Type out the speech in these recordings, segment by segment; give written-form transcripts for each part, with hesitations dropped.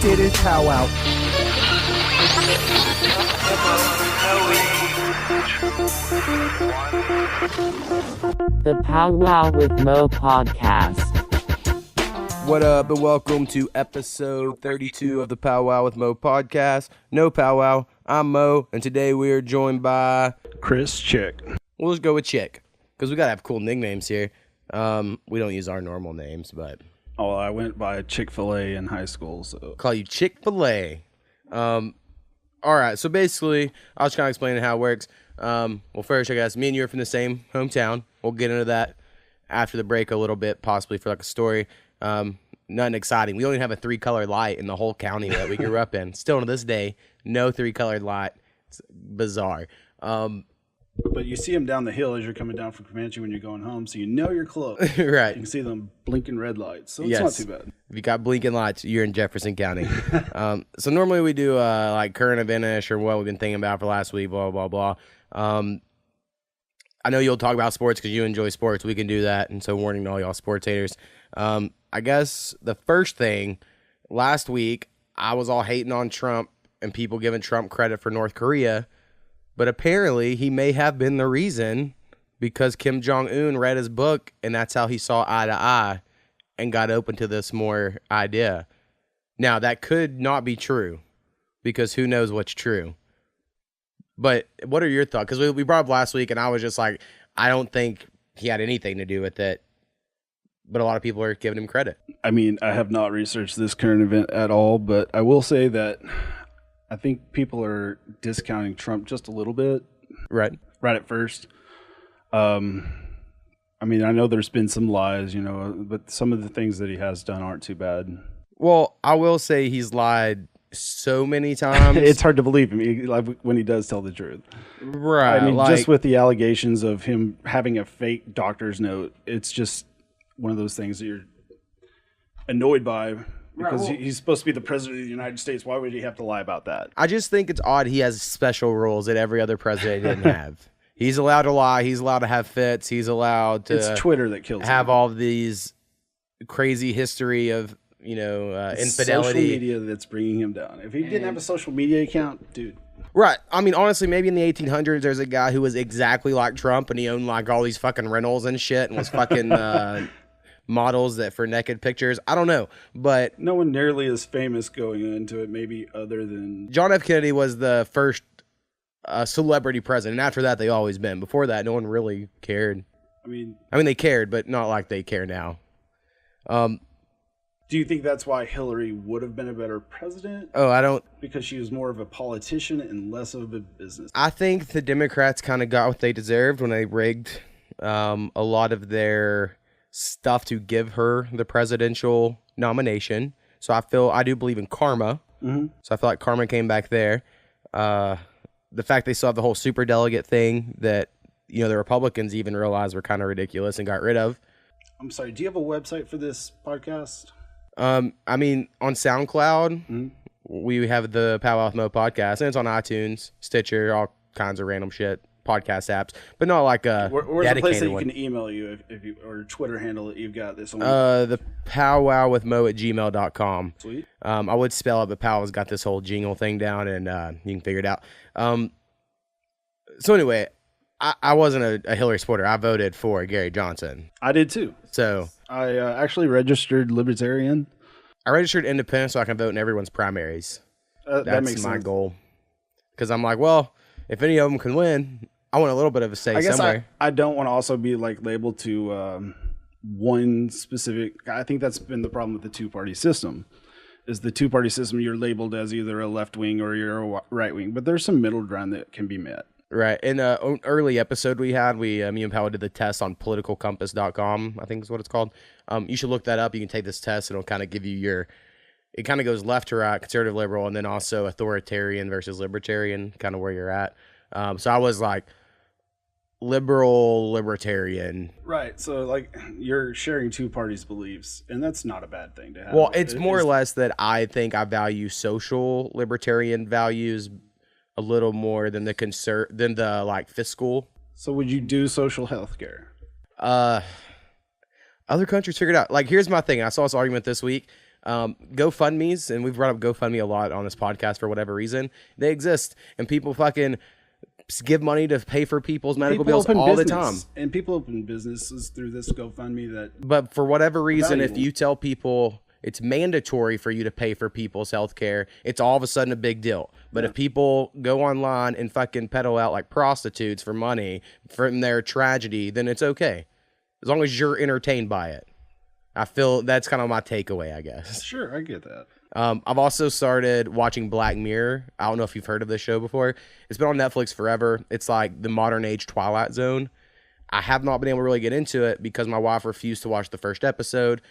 Gators Powwow. The Powwow with Mo podcast. What up, and welcome to episode 32 of the Powwow with Mo podcast. No Powwow, I'm Mo, and today we are joined by Chris Chick. We'll just go with Chick, because we gotta have cool nicknames here. We don't use our normal names, but Oh, I went by Chick-fil-A in high school, so call you Chick-fil-A. All right, so basically, I was kind of explaining how it works. Well, first, I guess me and you are from the same hometown. We'll get into that after the break a little bit, possibly for like a story. Nothing exciting. We only have a 3-color light in the whole county that we grew up in. Still to this day, no 3-colored light. It's bizarre. but you see them down the hill as you're coming down from Comanche when you're going home, so you know you're close. Right. You can see them blinking red lights, so it's Yes. not too bad. If you got blinking lights, you're in Jefferson County. So normally we do like current event-ish or what we've been thinking about for last week, blah, blah, blah. I know you'll talk about sports because you enjoy sports. We can do that, and so warning to all y'all sports haters. I guess the first thing, last week, I was all hating on Trump and people giving Trump credit for North Korea, but apparently he may have been the reason because Kim Jong-un read his book, and that's how he saw eye to eye and got open to this more idea. Now, that could not be true because who knows what's true. But what are your thoughts? Because we brought up last week, and I was just like, I don't think he had anything to do with it. But a lot of people are giving him credit. I mean, I have not researched this current event at all, but I will say that I think people are discounting Trump just a little bit. Right at first. I mean, I know there's been some lies, but some of the things that he has done aren't too bad. Well, I will say he's lied so many times. It's hard to believe him like when he does tell the truth. Right. I mean, like, just with the allegations of him having a fake doctor's note, it's just one of those things that you're annoyed by because he's supposed to be the president of the United States. Why would he have to lie about that? I just think it's odd he has special rules that every other president didn't have. He's allowed to lie. He's allowed to have fits. He's allowed to It's Twitter that kills have him. all of these crazy history of, It's infidelity. social media that's bringing him down. If he didn't have a social media account, dude. Right. I mean, honestly, maybe in the 1800s, there's a guy who was exactly like Trump, and he owned like all these fucking rentals and shit, and was fucking models that for naked pictures. I don't know, but No one nearly as famous going into it, maybe other than John F. Kennedy was the first celebrity president. And after that, they always been. Before that, no one really cared. I mean, they cared, but not like they care now. do you think that's why Hillary would have been a better president? Oh, I don't. Because she was more of a politician and less of a business. I think the Democrats kind of got what they deserved when they rigged a lot of their stuff to give her the presidential nomination. So I do believe in karma. Mm-hmm. So I feel like karma came back there. The fact they still have the whole superdelegate thing that, the Republicans even realized were kind of ridiculous and got rid of. I'm sorry, do you have a website for this podcast? On SoundCloud, we have the Powwow with Mo podcast, and it's on iTunes, Stitcher, all kinds of random shit, podcast apps, but not like a Where's the place that you one. can email you if you or Twitter handle that you've got this on? The powwowwithmo@gmail.com. Sweet. I would spell it, but Powwow's got this whole jingle thing down, and you can figure it out. So anyway, I wasn't a Hillary supporter. I voted for Gary Johnson. I did too. So I actually registered Libertarian. I registered independent so I can vote in everyone's primaries. That That's makes my sense. goal. Because I'm like, well, if any of them can win, I want a little bit of a say I guess somewhere. I don't want to also be like labeled to one specific. I think that's been the problem with the two-party system. Is the two-party system you're labeled as either a left wing or you're a right wing, but there's some middle ground that can be met. Right. In an early episode we had, me and Powell did the test on politicalcompass.com, I think is what it's called. You should look that up. You can take this test, and it'll kind of give you it kind of goes left to right, conservative, liberal, and then also authoritarian versus libertarian, kind of where you're at. So I was like liberal, libertarian. Right. So like you're sharing two parties' beliefs, and that's not a bad thing to have. Well, it's more or less that I think I value social libertarian values a little more than the like fiscal. So would you do social health care? Other countries figured out. Like, here's my thing. I saw this argument this week. GoFundMe's, and we've brought up GoFundMe a lot on this podcast for whatever reason. They exist, and people fucking give money to pay for people's medical bills all the time. And people open businesses through this GoFundMe that. But for whatever reason, valuable. if you tell people it's mandatory for you to pay for people's health care, it's all of a sudden a big deal. But if people go online and fucking peddle out like prostitutes for money from their tragedy, then it's okay. As long as you're entertained by it. I feel that's kind of my takeaway, I guess. Sure, I get that. I've also started watching Black Mirror. I don't know if you've heard of this show before. It's been on Netflix forever. It's like the modern age Twilight Zone. I have not been able to really get into it because my wife refused to watch the first episode.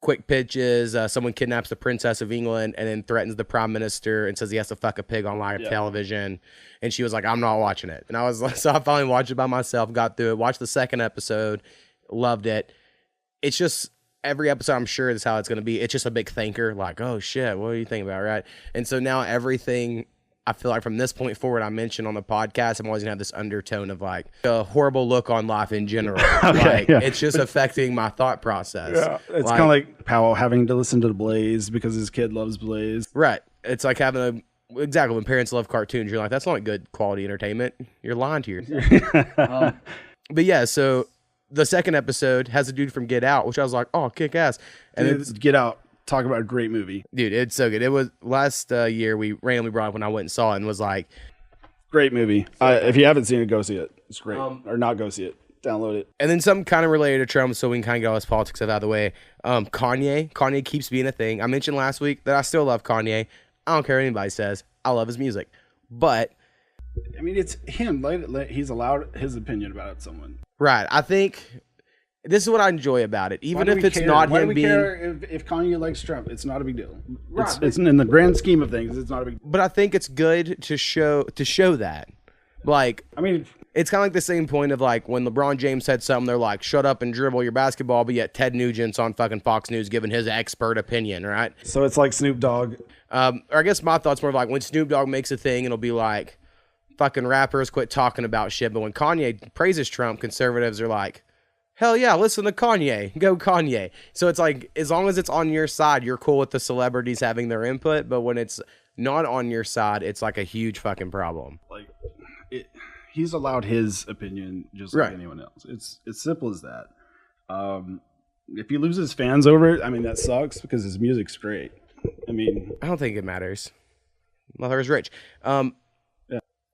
Quick pitches, someone kidnaps the Princess of England and then threatens the Prime Minister and says he has to fuck a pig on live television. And she was like, I'm not watching it. And I was like, so I finally watched it by myself, got through it, watched the second episode, loved it. It's just, every episode, I'm sure is how it's going to be. It's just a big thinker, like, oh shit, what do you think about, right? And so now everything, I feel like from this point forward, I mentioned on the podcast, I'm always going to have this undertone of like a horrible look on life in general. It's just affecting my thought process. Yeah, it's kind of like Powwow having to listen to the Blaze because his kid loves Blaze. Right. It's like having exactly when parents love cartoons, you're like, that's not good quality entertainment. You're lying to yourself. But yeah, so the second episode has a dude from Get Out, which I was like, oh, kick ass. And Dude, Get Out. Talk about a great movie. Dude, it's so good. It was last year we randomly brought it when I went and saw it and was like, great movie. If you haven't seen it, go see it. It's great. Or not go see it. Download it. And then something kind of related to Trump, so we can kind of get all this politics stuff out of the way. Kanye keeps being a thing. I mentioned last week that I still love Kanye. I don't care what anybody says. I love his music. But I mean, it's him. He's allowed his opinion about someone. Right. I think this is what I enjoy about it. Even if it's not him being. If Kanye likes Trump, it's not a big deal. Right. It's in the grand scheme of things, it's not a big deal. But I think it's good to show that. Like, I mean, it's kind of like the same point of like when LeBron James said something, they're like, shut up and dribble your basketball, but yet Ted Nugent's on fucking Fox News giving his expert opinion, right? So it's like Snoop Dogg. Or I guess my thought's more like when Snoop Dogg makes a thing, it'll be like, fucking rappers quit talking about shit. But when Kanye praises Trump, conservatives are like, hell yeah, listen to Kanye. Go Kanye. So it's like, as long as it's on your side, you're cool with the celebrities having their input. But when it's not on your side, it's like a huge fucking problem. Like, he's allowed his opinion just like anyone else. It's as simple as that. If he loses fans over it, I mean, that sucks because his music's great. I mean, I don't think it matters. Mother's rich.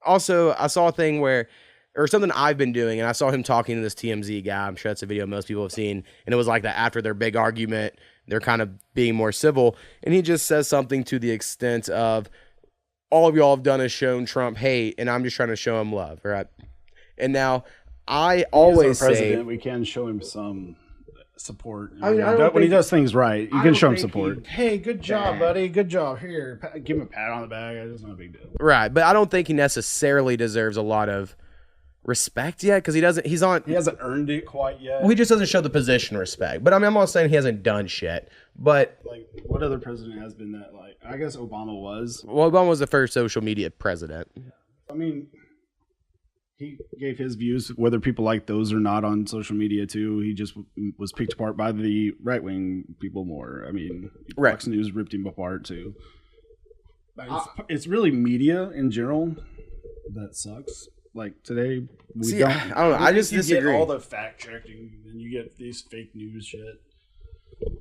Also, I saw a thing or something I've been doing, and I saw him talking to this TMZ guy. I'm sure that's a video most people have seen. And it was like that after their big argument, they're kind of being more civil. And he just says something to the extent of, all of y'all have done is shown Trump hate, and I'm just trying to show him love, right? And now, I always say, we can show him some support. I mean, when he does things right, you can show him support. Hey, good job, buddy. Good job. Here, give him a pat on the back. It's not a big deal. Right, but I don't think he necessarily deserves a lot of respect yet because he doesn't. He hasn't earned it quite yet. Well, he just doesn't show the position respect. But I mean, I'm not saying he hasn't done shit. But like, what other president has been that? Like, I guess Obama was. Well, Obama was the first social media president. I mean, he gave his views, whether people like those or not, on social media too. He just was picked apart by the right wing people more. I mean, Fox News ripped him apart too. It's really media in general that sucks. Like today, I don't know. I just disagree. Get all the fact checking, and you get these fake news shit.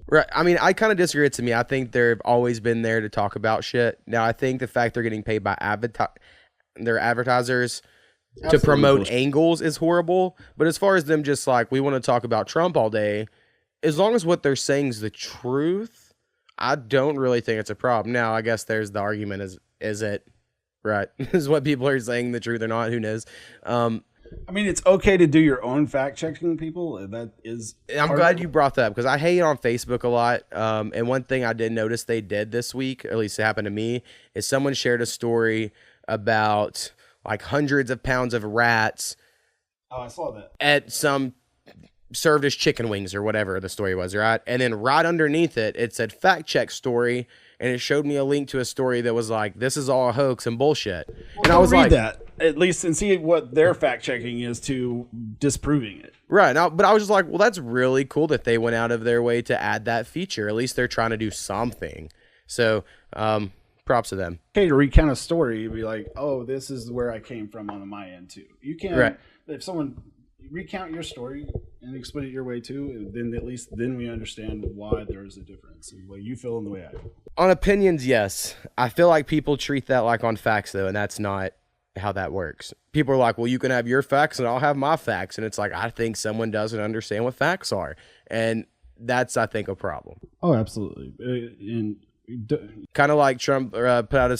Right. I mean, I kind of disagree. To me, I think they've always been there to talk about shit. Now, I think the fact they're getting paid by their advertisers to promote angles is horrible. But as far as them just like, we want to talk about Trump all day, as long as what they're saying is the truth, I don't really think it's a problem. Now, I guess there's the argument is it right? Is what people are saying the truth or not? Who knows? I mean, it's okay to do your own fact checking, people. That is. I'm glad you brought that up because I hate it on Facebook a lot. And one thing I did notice they did this week, or at least it happened to me, is someone shared a story about like hundreds of pounds of rats. Oh, I saw that. At some served as chicken wings or whatever the story was, right? And then right underneath it, it said fact check story. And it showed me a link to a story that was like, this is all a hoax and bullshit. Well, and I was like, that at least and see what their fact checking is to disproving it. Right. Now, but I was just like, well, that's really cool that they went out of their way to add that feature. At least they're trying to do something. So, props to them. Okay, to recount a story, you'd be like, oh, this is where I came from on my end too. You can, Right. if someone recount your story and explain it your way too, then at least then we understand why there is a difference and what you feel and the way I feel. On opinions, yes. I feel like people treat that like on facts, though, and that's not how that works. People are like, well, you can have your facts and I'll have my facts. And it's like, I think someone doesn't understand what facts are. And that's, I think, a problem. Oh, absolutely. Kind of like Trump put out a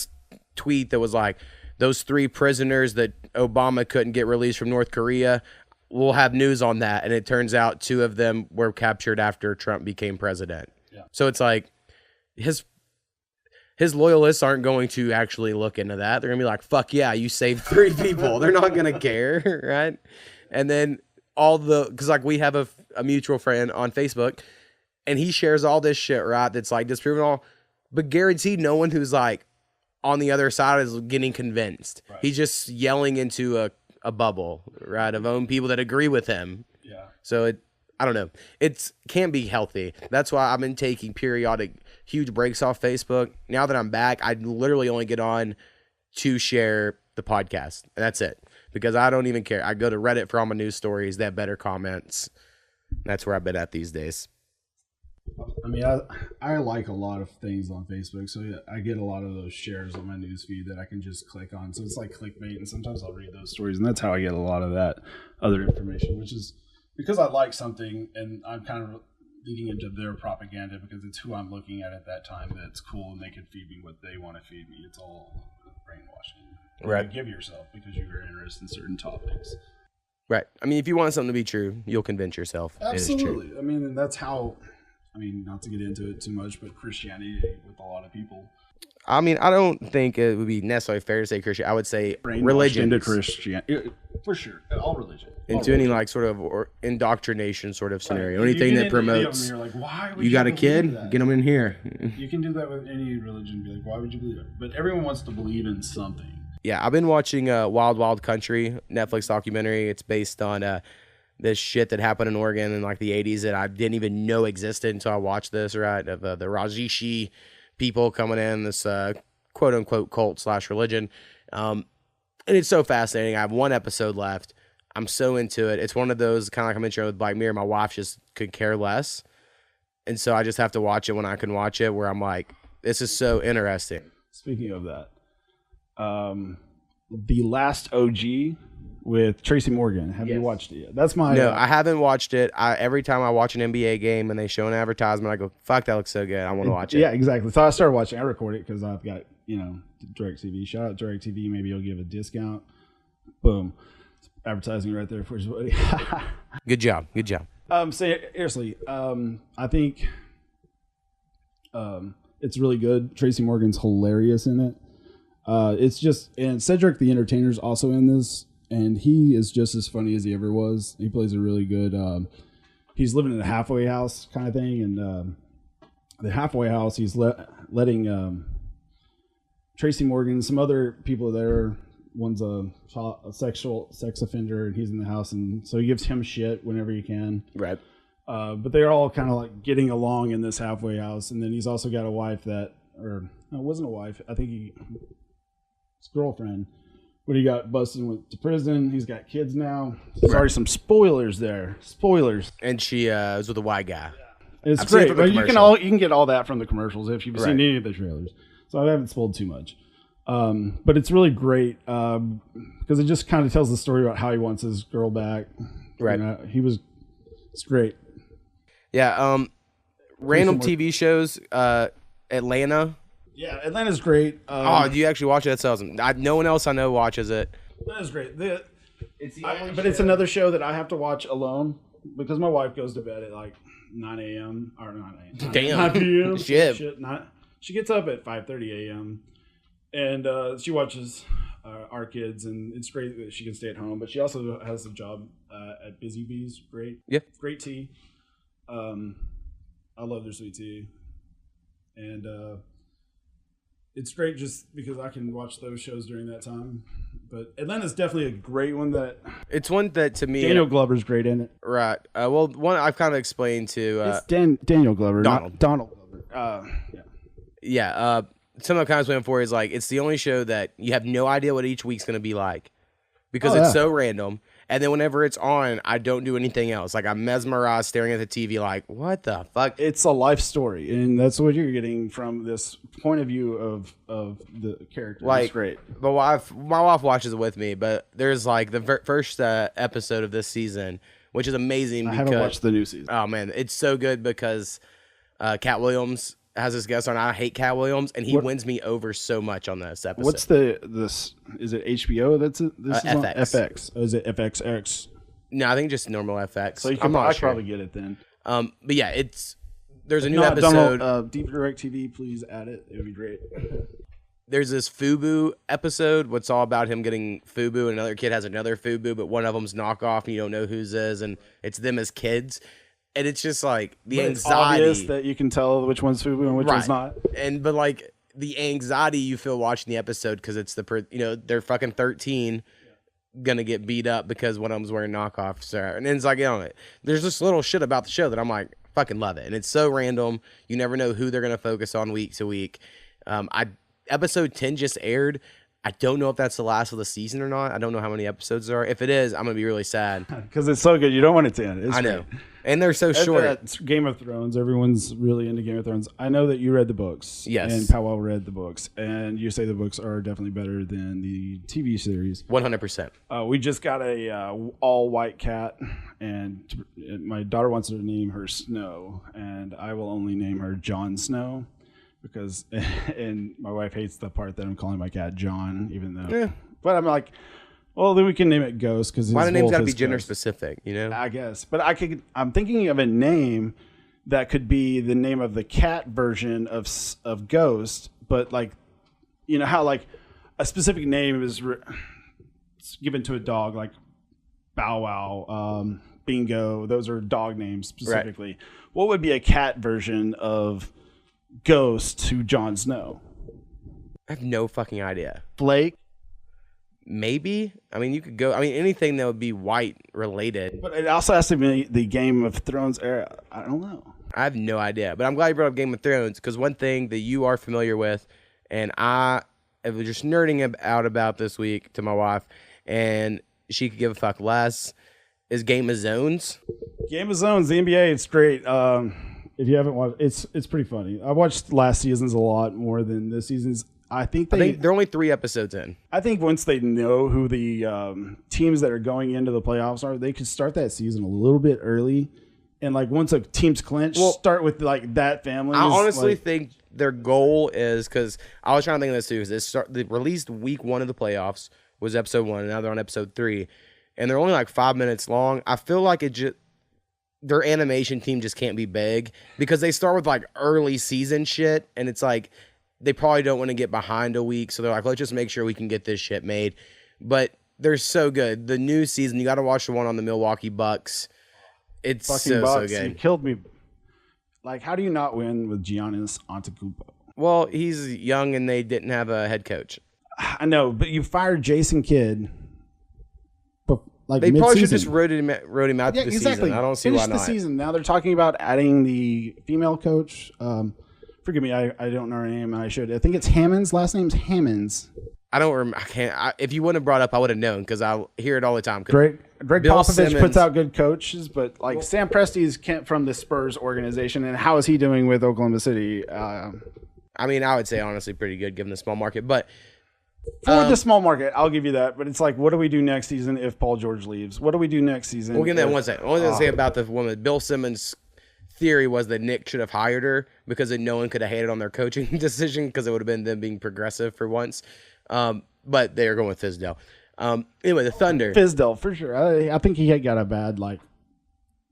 tweet that was like, those 3 prisoners that Obama couldn't get released from North Korea, we'll have news on that. And it turns out 2 of them were captured after Trump became president. Yeah. So it's like his loyalists aren't going to actually look into that. They're going to be like, fuck yeah, you saved 3 people. They're not going to care, right? And then because like we have a mutual friend on Facebook, and he shares all this shit, right? That's like disproving all, but guaranteed no one who's like on the other side is getting convinced. Right. He's just yelling into a bubble, right, of own people that agree with him. Yeah. So I don't know. It can't be healthy. That's why I've been taking periodic huge breaks off Facebook. Now that I'm back, I literally only get on to share the podcast. And that's it. Because I don't even care. I go to Reddit for all my news stories. They have better comments. That's where I've been at these days. I mean, I like a lot of things on Facebook. So yeah, I get a lot of those shares on my news feed that I can just click on. So it's like clickbait. And sometimes I'll read those stories. And that's how I get a lot of that other information, which is because I like something and I'm kind of leading into their propaganda because it's who I'm looking at that time that's cool and they can feed me what they want to feed me. It's all brainwashing. Right. You give yourself because you're interested in certain topics. Right. I mean, if you want something to be true, you'll convince yourself. Absolutely. I mean, and that's how, not to get into it too much, but Christianity with a lot of people. I mean, I don't think it would be necessarily fair to say Christian. I would say religion. Into Christianity. For sure. All religion. Into any like sort of indoctrination sort of scenario. Right. Anything that promotes. You're like, why would you got a kid? Get them in here. You can do that with any religion. Be like, why would you believe it? But everyone wants to believe in something. Yeah, I've been watching Wild Wild Country Netflix documentary. It's based on this shit that happened in Oregon in like the 80s that I didn't even know existed until I watched this, right? Of the Rajishi people coming in, this quote unquote cult / religion. And it's so fascinating. I have 1 episode left. I'm so into it. It's one of those kind of like I mentioned with Black Mirror. My wife just could care less. And so I just have to watch it when I can watch it, where I'm like, this is so interesting. Speaking of that, the last OG with Tracy Morgan. Have you watched it yet? That's my... No, I haven't watched it. Every time I watch an NBA game and they show an advertisement, I go, fuck, that looks so good. I want to watch it. Yeah, exactly. So I started watching. I record it because I've got, DirecTV. Shout out DirecTV. Maybe you'll give a discount. Boom. Advertising right there for his buddy. Good job. Good job. Seriously, I think it's really good. Tracy Morgan's hilarious in it. It's just, and Cedric the Entertainer's also in this, and he is just as funny as he ever was. He plays a really good, he's living in a halfway house kind of thing, and the halfway house, he's letting Tracy Morgan, some other people there. One's a sexual sex offender, and he's in the house, and so he gives him shit whenever he can. Right. But they're all kind of like getting along in this halfway house, and then he's also got a wife that, or no, it wasn't a wife. I think his girlfriend, but he got busted and went to prison. He's got kids now. Sorry, some spoilers there. Spoilers. And she was with a white guy. Yeah. It's great. But you can get all that from the commercials if you've seen any of the trailers. So I haven't spoiled too much. But it's really great because it just kind of tells the story about how he wants his girl back. Right. It's great. Yeah. Random TV shows. Atlanta. Yeah, Atlanta's great. Do you actually watch it? That's awesome. No one else I know watches it. Atlanta's great. But it's another show that I have to watch alone because my wife goes to bed at like 9 a.m. or 9 a.m. Damn. 9 p.m. Shit. She gets up at 5:30 a.m. and she watches our kids, and it's great that she can stay at home. But she also has a job at Busy Bees. Great. Yeah. Great tea. I love their sweet tea. And it's great just because I can watch those shows during that time. But Atlanta's definitely a great one. It's one that to me, Daniel Glover's great in it. Right. Well, one I've kind of explained to. It's Daniel Glover, Donald. not Donald Glover. Yeah. Some of the comments went for is like it's the only show that you have no idea what each week's going to be like because it's so random. And then whenever it's on, I don't do anything else. Like I'm mesmerized staring at the TV like, what the fuck? It's a life story, and that's what you're getting from this point of view of the character. Like, it's great. My wife watches it with me, but there's like the first episode of this season, which is amazing. I haven't watched the new season. Oh, man. It's so good because Cat Williams has this guest on. I hate Cat Williams, and he wins me over so much on this episode. What's this? Is it HBO? This is FX. On FX. Oh, is it FXX? No, I think just normal FX. So you can probably get it then. But yeah, there's a new episode. Deep Direct TV, please add it. It would be great. There's this FUBU episode. What's all about him getting FUBU, and another kid has another FUBU, but one of them's knockoff, and you don't know whose is, and it's them as kids. And it's just like the anxiety. It's obvious that you can tell which one's FUBU and which one's not. But like the anxiety you feel watching the episode because it's they're fucking 13 gonna get beat up because one of them's wearing knockoffs. And then it's like, there's this little shit about the show that I'm like, fucking love it. And it's so random. You never know who they're gonna focus on week to week. Episode 10 just aired. I don't know if that's the last of the season or not. I don't know how many episodes there are. If it is, I'm gonna be really sad because it's so good. You don't want it to end. I know, and they're so short. That's Game of Thrones. Everyone's really into Game of Thrones. I know that you read the books. Yes, and Powwow read the books, and you say the books are definitely better than the TV series. 100%. We just got a all white cat, and my daughter wants to name her Snow, and I will only name her Jon Snow. Because, and my wife hates the part that I'm calling my cat John, even though. Yeah. But I'm like, well, then we can name it Ghost because why the name's got to be gender specific, I guess, but I'm thinking of a name that could be the name of the cat version of Ghost, but like, how like a specific name is given to a dog, like Bow Wow, Bingo. Those are dog names specifically. Right. What would be a cat version of Ghost to Jon Snow? I have no fucking idea. Blake? Maybe. I mean, you could go. I mean, anything that would be white related. But it also has to be the Game of Thrones era. I don't know. I have no idea. But I'm glad you brought up Game of Thrones because one thing that you are familiar with, and I was just nerding out about this week to my wife, and she could give a fuck less, is Game of Zones. Game of Zones, the NBA, it's great. If you haven't watched, it's pretty funny. I watched last season's a lot more than this season's. I think they're only 3 episodes in. I think once they know who the teams that are going into the playoffs are, they could start that season a little bit early. And like once a team's clinched, start with like that family. I honestly think their goal is, because I was trying to think of this too, because they released week 1 of the playoffs was episode 1, and now they're on episode 3, and they're only like 5 minutes long. I feel like their animation team just can't be big because they start with like early season shit, and it's like they probably don't want to get behind a week, so they're like, let's just make sure we can get this shit made. But they're so good. The new season, you got to watch the one on the Milwaukee Bucks. It's so good. You killed me. Like, how do you not win with Giannis Antetokounmpo? Well, he's young and they didn't have a head coach. I know, but you fired Jason Kidd. They probably should just wrote him out to the season. I don't see why not. The season. Now they're talking about adding the female coach. Forgive me, I don't know her name. I think it's Hammonds. Last name's Hammonds. I don't remember. I can't. If you wouldn't have brought up, I would have known because I hear it all the time. Greg Popovich puts out good coaches, but like Sam Presti's from the Spurs organization, and how is he doing with Oklahoma City? I mean, I would say honestly pretty good given the small market, but. For the small market, I'll give you that. But it's like, what do we do next season if Paul George leaves? What do we do next season? We'll give that one second. Only thing to say about the woman, Bill Simmons' theory was that Nick should have hired her because then no one could have hated on their coaching decision because it would have been them being progressive for once. But they are going with Fizdale. Anyway, the Thunder. Fizdale, for sure. I think he had got a bad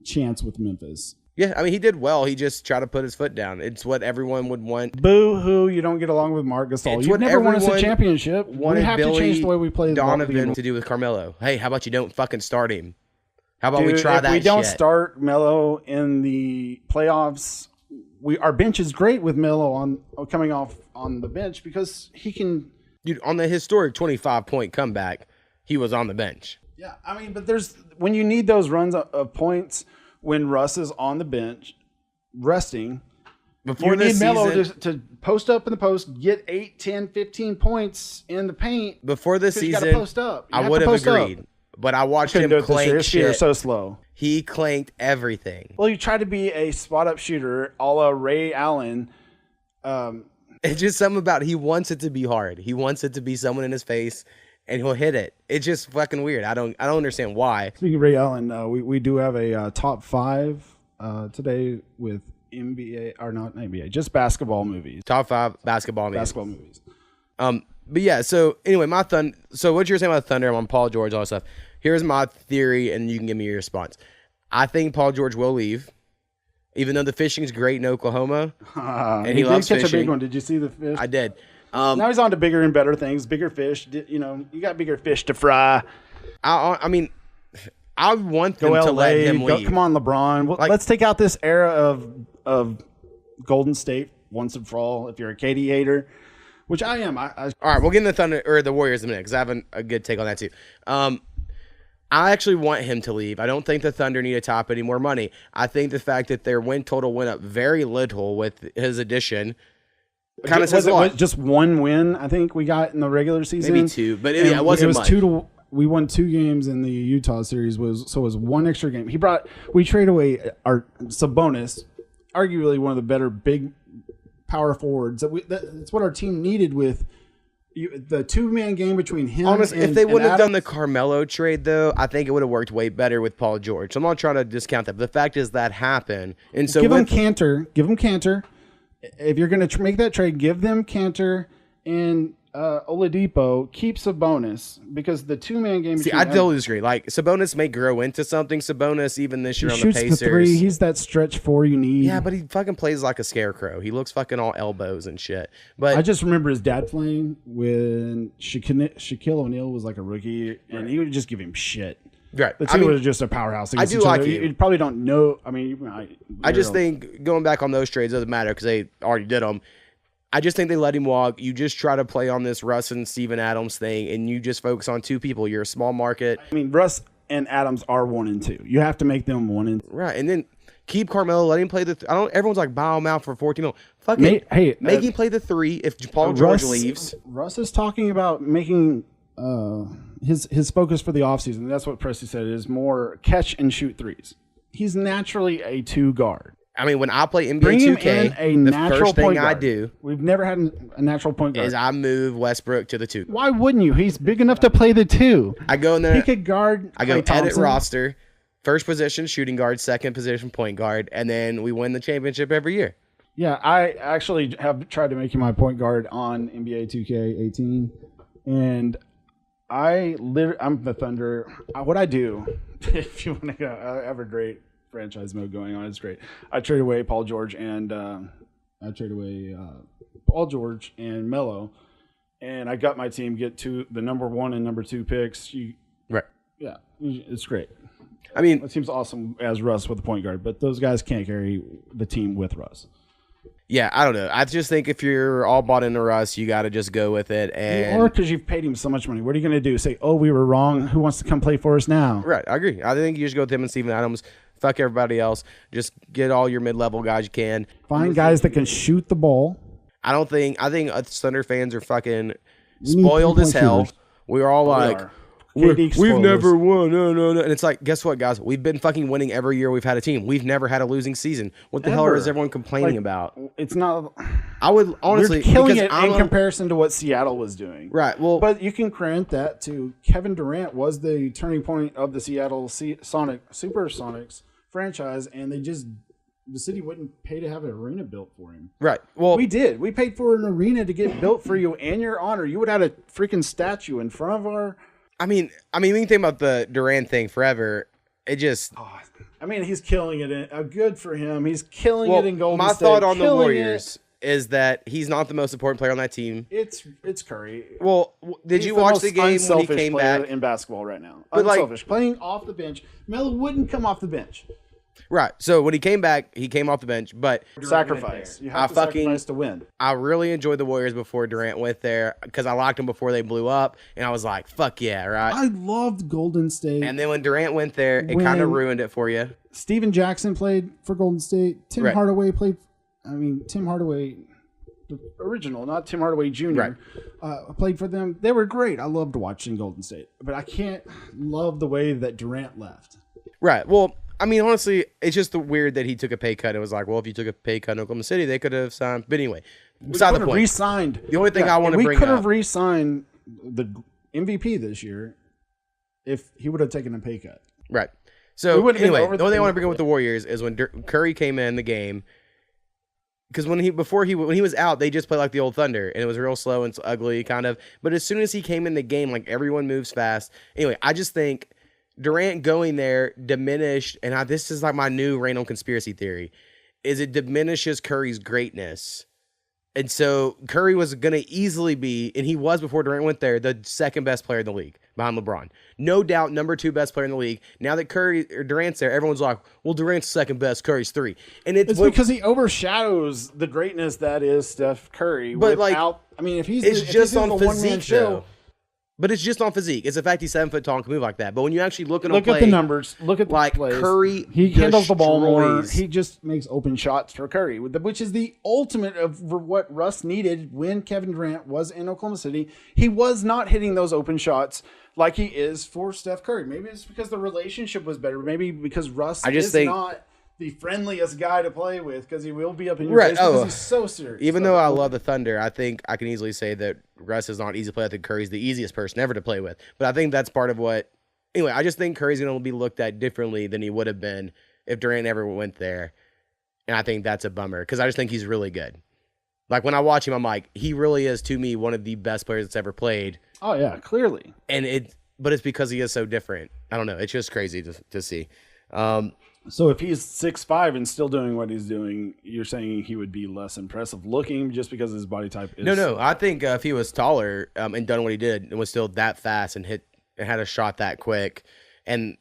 chance with Memphis. Yeah, I mean, he did well. He just tried to put his foot down. It's what everyone would want. Boo-hoo, you don't get along with Marc Gasol. You never won us a championship. We have to change the way we play. Donovan to do with Carmelo. Hey, how about you don't fucking start him? How about we try that shit? If we don't start Melo in the playoffs, our bench is great with Melo coming off on the bench because he can. Dude, on the historic 25-point comeback, he was on the bench. Yeah, I mean, but when you need those runs of points when Russ is on the bench resting. Before you this need Melo season, to post up in the post, get 8, 10, 15 points in the paint. Before this You gotta season, post up. I would have agreed. But I watched him clank shit. You're so slow. He clanked everything. Well, you try to be a spot-up shooter a la Ray Allen. It's just something about he wants it to be hard. He wants it to be someone in his face, and he'll hit it. It's just fucking weird. I don't understand why. Speaking of Ray Allen, we do have a top 5 today with NBA or not NBA, just basketball movies. Top 5 basketball movies. But yeah. So anyway, So what you were saying about Thunder, I'm on Paul George, all that stuff. Here's my theory, and you can give me your response. I think Paul George will leave, even though the fishing's great in Oklahoma, and he loves did catch fishing. a big one. Did you see the fish? I did. Now he's on to bigger and better things, bigger fish. You got bigger fish to fry. I mean, I want them to let him leave. Come on, LeBron. Let's take out this era of Golden State once and for all. If you're a KD hater, which I am. All right, we'll get into the Thunder or the Warriors in a minute because I have a good take on that too. I actually want him to leave. I don't think the Thunder need to top any more money. I think the fact that their win total went up very little with his addition kind of says a lot. Just one win, I think we got in the regular season. Maybe 2, but it wasn't much. We won 2 games in the Utah series, so it was 1 extra game. We traded away our Sabonis, arguably one of the better big power forwards. That's what our team needed with the 2-man game between him. Honestly, if they wouldn't have Adams. done the Carmelo trade, though, I think it would have worked way better with Paul George. I'm not trying to discount that, but the fact is that happened. And so give him Cantor. If you're going to make that trade, give them Cantor and Oladipo. Keep Sabonis because the 2-man game. See, I totally disagree. Like Sabonis may grow into something. Sabonis even this year on the Pacers. Shoots the 3. He's that stretch 4 you need. Yeah, but he fucking plays like a scarecrow. He looks fucking all elbows and shit. But I just remember his dad playing when Shaquille O'Neal was like a rookie, and he would just give him shit. Right. The two was just a powerhouse. I do like you. You probably don't know. I mean, I just think going back on those trades doesn't matter because they already did them. I just think they let him walk. You just try to play on this Russ and Steven Adams thing, and you just focus on 2 people. You're a small market. I mean, Russ and Adams are 1 and 2. You have to make them 1 and 2. Right, and then keep Carmelo. Let him play the. Everyone's like bow him out for 14 mil. Fuck it. Make him play the 3 if Paul George leaves. Russ is talking about making his focus for the offseason. That's what Presti said is more catch and shoot threes. He's naturally a 2 guard. I mean, when I play NBA 2K, the first thing I do, we've never had a natural point guard, is I move Westbrook to the 2. Why wouldn't you? He's big enough to play the 2. I go in there. He could guard. I go edit roster, first position shooting guard, second position point guard, and then we win the championship every year. Yeah, I actually have tried to make you my point guard on NBA 2K18, and I'm the Thunder. What I do, if you want to go, I have a great franchise mode going on. It's great. I trade away Paul George and Melo, and I got my team get to the number 1 and number 2 picks. Right. Yeah, it's great. I mean, it seems awesome as Russ with the point guard, but those guys can't carry the team with Russ. Yeah, I don't know. I just think if you're all bought into Russ, you got to just go with it. Or because you've paid him so much money. What are you going to do? Say, oh, we were wrong. Who wants to come play for us now? Right, I agree. I think you just go with him and Steven Adams. Fuck everybody else. Just get all your mid-level guys you can. Find guys that can shoot the ball. I think us Thunder fans are fucking spoiled as hell. We're all like, we've never won. No. And it's like, guess what, guys? We've been fucking winning every year we've had a team. We've never had a losing season. What the hell is everyone complaining about? It's not. I would honestly. You're killing it in comparison to what Seattle was doing. Right. Well, but you can credit that to Kevin Durant was the turning point of the Seattle Supersonics franchise, and the city wouldn't pay to have an arena built for him. Right. Well, we did. We paid for an arena to get built for you in your honor. You would have had a freaking statue in front of our. I mean, we can think about the Durant thing forever. It just. He's killing it. Good for him. He's killing it in Golden State. My thought on the Warriors is that he's not the most important player on that team. It's Curry. Well, did you watch the game when he came back in basketball right now? But unselfish, playing off the bench. Melo wouldn't come off the bench. Right. So when he came back, he came off the bench, but Sacrifice. You have to sacrifice to win. I really enjoyed the Warriors before Durant went there because I liked them before they blew up, and I was like, fuck yeah, right? I loved Golden State. And then when Durant went there, it kind of ruined it for you. Steven Jackson played for Golden State. Tim Hardaway played. Tim Hardaway, the original, not Tim Hardaway Jr. Played for them. They were great. I loved watching Golden State, but I can't love the way that Durant left. Right. Well, I mean, honestly, it's just weird that he took a pay cut. It was like, well, if you took a pay cut in Oklahoma City, they could have signed. But anyway, beside the point. Re-signed. The only thing I want to bring up. We could have re-signed the MVP this year if he would have taken a pay cut. Right. So anyway, the only thing I want to bring up with the Warriors is when Curry came in the game. Because when he was out, they just played like the old Thunder, and it was real slow and ugly, kind of. But as soon as he came in the game, like everyone moves fast. Anyway, I just think Durant going there diminished, and this is like my new random conspiracy theory, is it diminishes Curry's greatness. And so Curry was going to easily be, and he was before Durant went there, the second best player in the league behind LeBron. No doubt, number 2 best player in the league. Now that Durant's there, everyone's like, well, Durant's second best, Curry's 3. And it's because he overshadows the greatness that is Steph Curry. But if he's just on physique physique, though. But it's just on physique. It's the fact he's 7 foot tall and can move like that. But when you actually look at the numbers, look at the plays. Curry, he handles the ball more. He just makes open shots for Curry, which is the ultimate of what Russ needed when Kevin Durant was in Oklahoma City. He was not hitting those open shots like he is for Steph Curry. Maybe it's because the relationship was better. Maybe because Russ is not the friendliest guy to play with because he will be up in your face because he's so serious. Even though I love the Thunder, I think I can easily say that Russ is not easy to play with. I think Curry's the easiest person ever to play with. But I think that's part of what... Anyway, I just think Curry's going to be looked at differently than he would have been if Durant ever went there. And I think that's a bummer because I just think he's really good. Like, when I watch him, I'm like, he really is, to me, one of the best players that's ever played. Oh, yeah, clearly. But it's because he is so different. I don't know. It's just crazy to see. So if he's 6'5" and still doing what he's doing, you're saying he would be less impressive looking just because his body type is... No. I think if he was taller and done what he did and was still that fast and had a shot that quick, and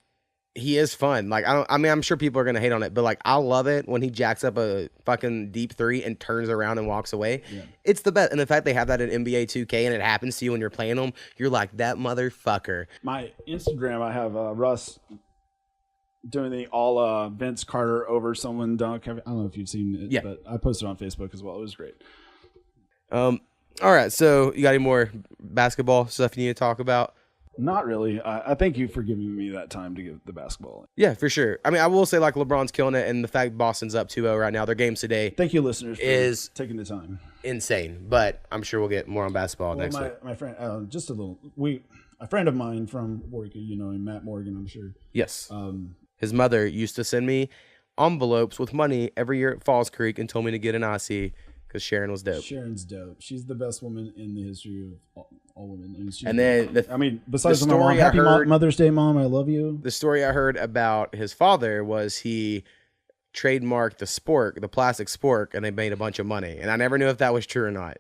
he is fun. Like, I'm sure people are going to hate on it, but like, I love it when he jacks up a fucking deep 3 and turns around and walks away. Yeah. It's the best. And the fact they have that in NBA 2K and it happens to you when you're playing them, you're like, that motherfucker. My Instagram, I have Russ doing the all Vince Carter over someone dunk. I don't know if you've seen it, but I posted on Facebook as well. It was great. All right, so you got any more basketball stuff you need to talk about? Not really. I thank you for giving me that time to give the basketball. Yeah, for sure. I mean, I will say, like, LeBron's killing it, and the fact Boston's up 2-0 right now, their games today. Thank you, listeners, for taking the time. Insane, but I'm sure we'll get more on basketball next week. My friend, just a little. A friend of mine from work, Matt Morgan, I'm sure. Yes. His mother used to send me envelopes with money every year at Falls Creek and told me to get an IC because Sharon was dope. Sharon's dope. She's the best woman in the history of all women. Besides my mom, happy Mother's Day, Mom, I love you. The story I heard about his father was he trademarked the plastic spork, and they made a bunch of money. And I never knew if that was true or not.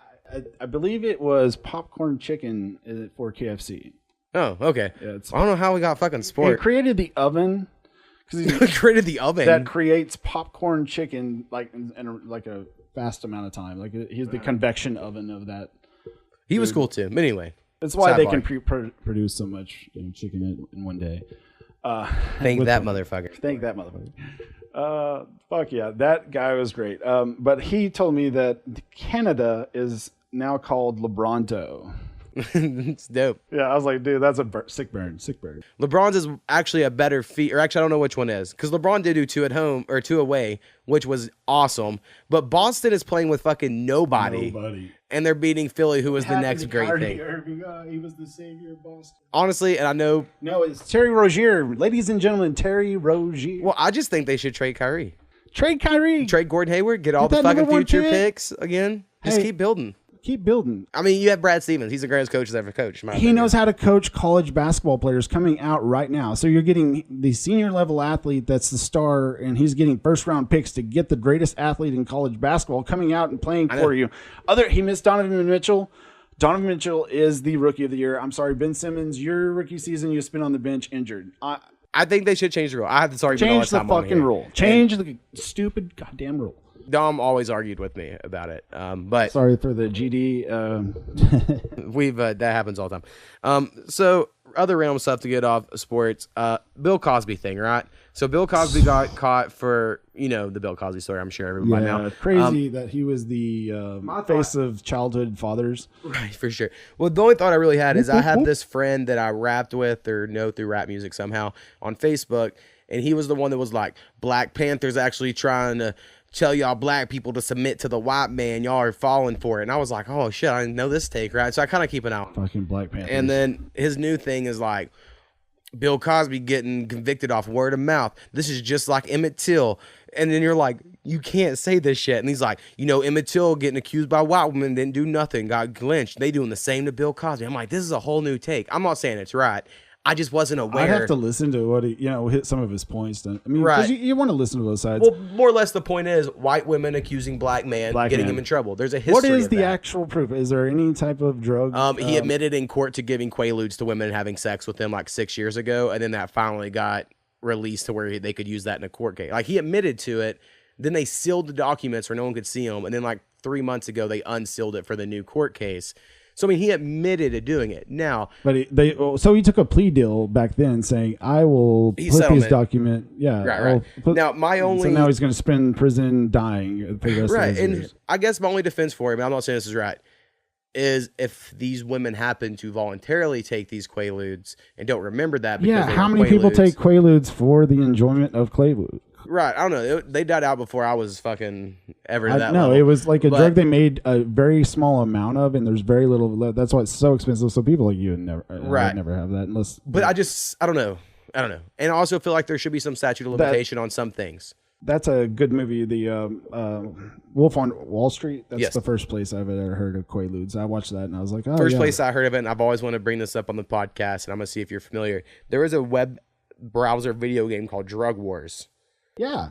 I believe it was popcorn chicken for KFC. Oh, okay. Yeah, I don't know how we got fucking spork. He created the oven. He created the oven that creates popcorn chicken in a fast amount of time. Like he's the convection oven of that. He was cool too. But anyway, that's why they can produce so much chicken in one day. Thank that motherfucker. Thank that motherfucker. Fuck yeah, that guy was great. But he told me that Canada is now called Lebronto. It's dope. Yeah, I was like, dude, that's a sick burn. LeBron's is actually a better feat, or actually, I don't know which one is, because LeBron did do 2 at home or 2 away, which was awesome. But Boston is playing with fucking nobody. And they're beating Philly, who was the next great thing. Irving, he was the savior of Boston. Honestly, and I know. No, it's Terry Rozier. Ladies and gentlemen, Terry Rozier. Well, I just think they should trade Kyrie. Trade Gordon Hayward, get all the fucking future picks again. Just keep building. Keep building. I mean, you have Brad Stevens. He's the greatest coach that's ever coached. He knows how to coach college basketball players coming out right now. So you're getting the senior level athlete that's the star, and he's getting first round picks to get the greatest athlete in college basketball coming out and playing for you. He missed Donovan Mitchell. Donovan Mitchell is the rookie of the year. I'm sorry, Ben Simmons, your rookie season you spent on the bench injured. I think they should change the rule. I have this argument all the Change the time on fucking here. rule. Change the stupid goddamn rule. Dom always argued with me about it, but Sorry for the GD. we've that happens all the time. So other random stuff to get off sports. Bill Cosby thing, right? So Bill Cosby got caught for the Bill Cosby story. I'm sure everybody now. Crazy that he was the face of childhood fathers. Right, for sure. Well, the only thought I really had is I had this friend that I rapped with or know through rap music somehow on Facebook, and he was the one that was like, Black Panther's actually trying to tell y'all black people to submit to the white man. Y'all are falling for it. And I was like, oh shit, I didn't know this take, right? So I kind of keep an eye on Fucking Black Panther. And then his new thing is like, Bill Cosby getting convicted off word of mouth. This is just like Emmett Till. And then you're like, you can't say this shit. And he's like, Emmett Till getting accused by white women, didn't do nothing, got lynched. They doing the same to Bill Cosby. I'm like, this is a whole new take. I'm not saying it's right. I just wasn't aware. I'd have to listen to what he, hit some of his points. Then. I mean, Right. because you want to listen to both sides. Well, more or less the point is white women accusing black men, getting him in trouble. There's a history What is of the that. actual proof? Is there any type of drug? He admitted in court to giving quaaludes to women and having sex with them like 6 years ago, and then that finally got released to where they could use that in a court case. Like, he admitted to it, then they sealed the documents where no one could see them, and then like 3 months ago they unsealed it for the new court case. So, I mean, he admitted to doing it. Now, but he took a plea deal back then, saying, "I will put settlement. these document." Yeah, right. Now, my only so now he's going to spend in prison dying for the rest of his and years. I guess my only defense for him, and I'm not saying this is right, is if these women happen to voluntarily take these quaaludes and don't remember that. Because Yeah, how many people take quaaludes for the enjoyment of quaaludes? Right, I don't know. They died out before I was fucking ever to that No, level. it was like a drug they made a very small amount of, and there's very little. That's why it's so expensive. So people like you would never, Right. I'd never have that unless. But I don't know. And I also feel like there should be some statute of limitation on some things. That's a good movie. The Wolf on Wall Street. That's Yes. the first place I've ever heard of quaaludes. I watched that and I was like, oh, First yeah. place I heard of it, and I've always wanted to bring this up on the podcast, and I'm going to see if you're familiar. There is a web browser video game called Drug Wars. Yeah.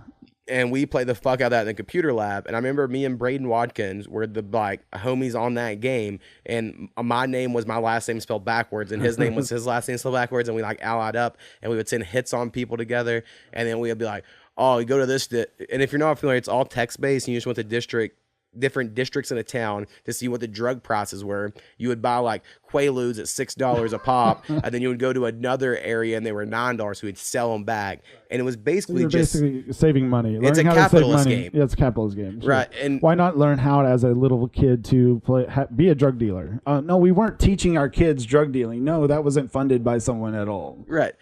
And we played the fuck out of that in the computer lab. And I remember me and Braden Watkins were the homies on that game. And my name was my last name spelled backwards, and his name was his last name spelled backwards. And we allied up, and we would send hits on people together. And then we would be like, oh, you go to this. And if you're not familiar, it's all text based. And you just went to different districts in a town to see what the drug prices were. You would buy quaaludes at $6 a pop, and then you would go to another area and they were $9, so we'd sell them back. And it was basically You're just basically saving money. It's a Learning how to save capitalist money. game. Yeah, it's a capitalist game. Sure. Right. And why not learn how, as a little kid, to be a drug dealer? No, we weren't teaching our kids drug dealing. No, that wasn't funded by someone at all. right.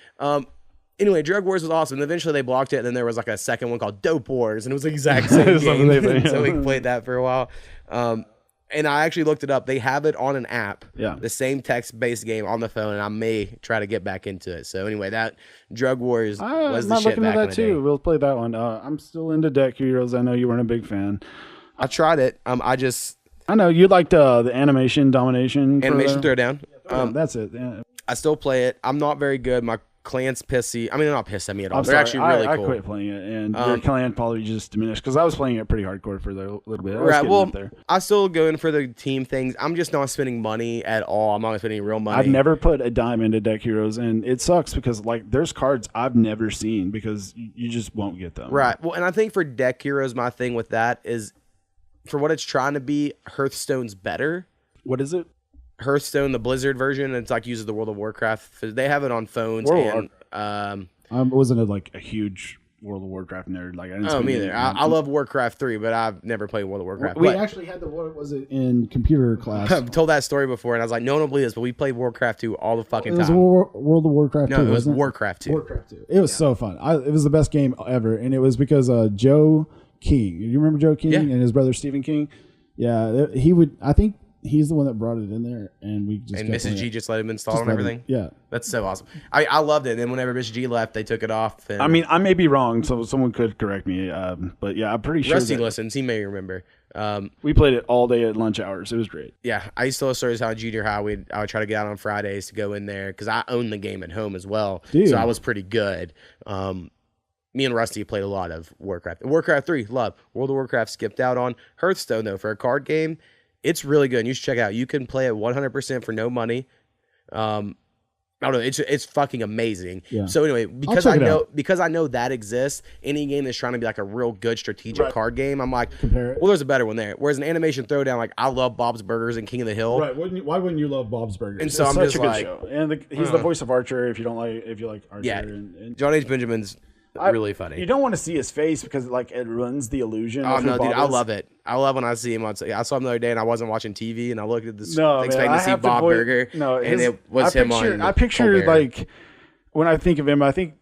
Anyway, Drug Wars was awesome. And eventually they blocked it, and then there was a second one called Dope Wars, and it was the exact same game. So we played that for a while. And I actually looked it up. They have it on an app. Yeah. The same text-based game on the phone, and I may try to get back into it. So anyway, that Drug Wars was the I'm shit looking back at in that the too. day. We'll play that one. I'm still into Deck Heroes. I know you weren't a big fan. I tried it. I know you liked the animation domination. Animation Throwdown. That's it. Yeah. I still play it. I'm not very good. My clan's pissy. I mean, they're not pissed at me at all. I'm They're sorry. actually really I cool. quit playing it, and your clan probably just diminished because I was playing it pretty hardcore for a little bit. I was Right. getting Well, up there. I still go in for the team things. I'm just not spending money at all. I'm not spending real money. I've never put a dime into Deck Heroes, and it sucks because there's cards I've never seen because you just won't get them. Right. Well, and I think for Deck Heroes, my thing with that is, for what it's trying to be, Hearthstone's better. What is it? Hearthstone, the Blizzard version, it's uses the World of Warcraft. They have it on phones. I wasn't a huge World of Warcraft nerd. I didn't. Me either. I love Warcraft 3, but I've never played World of Warcraft. We But actually had what was it in computer class? I've told that story before, and I was like, no one will believe this, but we played Warcraft 2 all the fucking It was time. World of Warcraft 2. No, it was wasn't Warcraft 2. Warcraft 2. It was so fun. It was the best game ever, and it was because Joe King. You remember Joe King and his brother Stephen King? Yeah, he would. I think he's the one that brought it in there, and we just And Mrs. G just let him install and everything. Yeah, that's so awesome. I loved it. And then whenever Mrs. G left, they took it off. And I mean, I may be wrong, so someone could correct me. But yeah, I'm pretty sure. Rusty listens. He may remember. We played it all day at lunch hours. It was great. Yeah, I used to tell stories how in junior high I would try to get out on Fridays to go in there because I owned the game at home as well. Dude. So I was pretty good. Me and Rusty played a lot of Warcraft. Warcraft 3, love. World of Warcraft skipped out on. Hearthstone, though, for a card game, it's really good. And you should check it out. You can play it 100% for no money. I don't know. It's fucking amazing. Yeah. So anyway, check it out. because I know that exists, any game that's trying to be like a real good strategic card game, I'm like, Compare it. well, there's a better one there. Whereas an animation throwdown, like I love Bob's Burgers and King of the Hill. Right? Why wouldn't you love Bob's Burgers? And so It's I'm such just a good like, show. And he's the voice of Archer. If you like Archer, Yeah, and John H. Benjamin's really funny. You don't want to see his face because like it ruins the illusion. Oh of who no, dude! Bob I is. love it. I love when I see him. I saw him the other day, and I wasn't watching TV, and I looked at this, No, expecting man, to see Bob Burger. No, and it was him on. I picture Colbert. like when I think of him, I think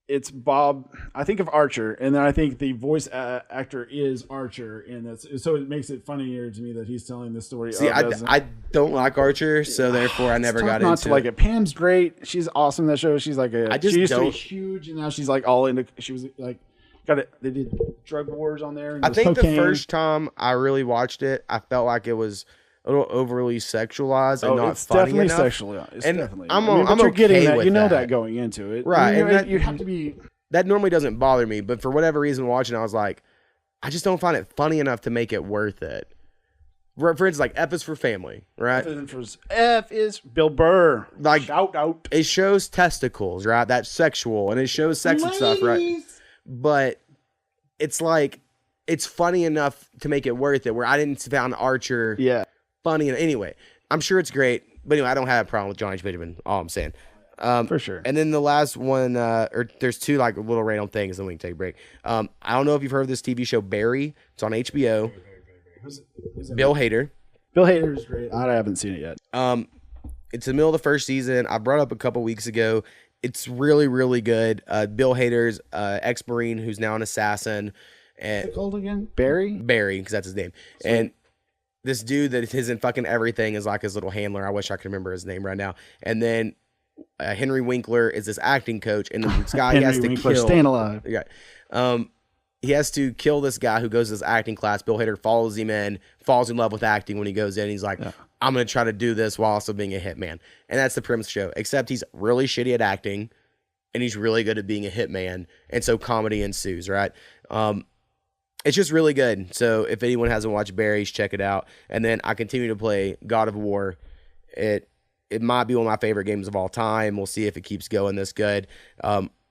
it's Bob. I think of Archer, and then I think the voice actor is Archer, and that's so it makes it funnier to me that he's telling this story. See, I don't like Archer, so therefore I never got into to like it. it. Pam's great. She's awesome in that show. She's like I just she used to be don't- huge, and now she's like all into. She was like got it. They did drug wars on there. And I there think was cocaine. the first time I really watched it, I felt like it was a little overly sexualized and not it's funny definitely enough. sexual. It's And definitely. I'm but you're okay getting that. with You know that. that going into it, Right, You, and that- you have to be. That normally doesn't bother me, but for whatever reason, watching, I was like, I just don't find it funny enough to make it worth it. For instance, like F is for family, right? F is Bill Burr. Like- shout out. It shows testicles, right? That's sexual, and it shows sex and stuff, right? But it's like it's funny enough to make it worth it. Where I didn't found Archer Yeah. funny. Anyway, I'm sure it's great, but anyway, I don't have a problem with John H. Benjamin. All I'm saying. For sure. And then the last one, or there's two like little random things, then we can take a break. I don't know if you've heard of this TV show Barry. It's on HBO. Bill Hader. Bill Hader is great. I haven't seen it yet. It's the middle of the first season. I brought it up a couple weeks ago. It's really, really good. Bill Hader's ex-Marine who's now an assassin. And Called again? Barry? Barry, because that's his name. And this dude that is in fucking everything is like his little handler. I wish I could remember his name right now. And then Henry Winkler is this acting coach, and this guy he has to Winkler, kill. Staying Alive. Yeah. He has to kill this guy who goes to this acting class. Bill Hader follows him in, falls in love with acting when he goes in. He's like, I'm going to try to do this while also being a hitman. And that's the premise of the show, except he's really shitty at acting, and he's really good at being a hitman. And so comedy ensues, right? It's just really good. So if anyone hasn't watched Barry's, check it out. And then I continue to play God of War. It might be one of my favorite games of all time. We'll see if it keeps going this good.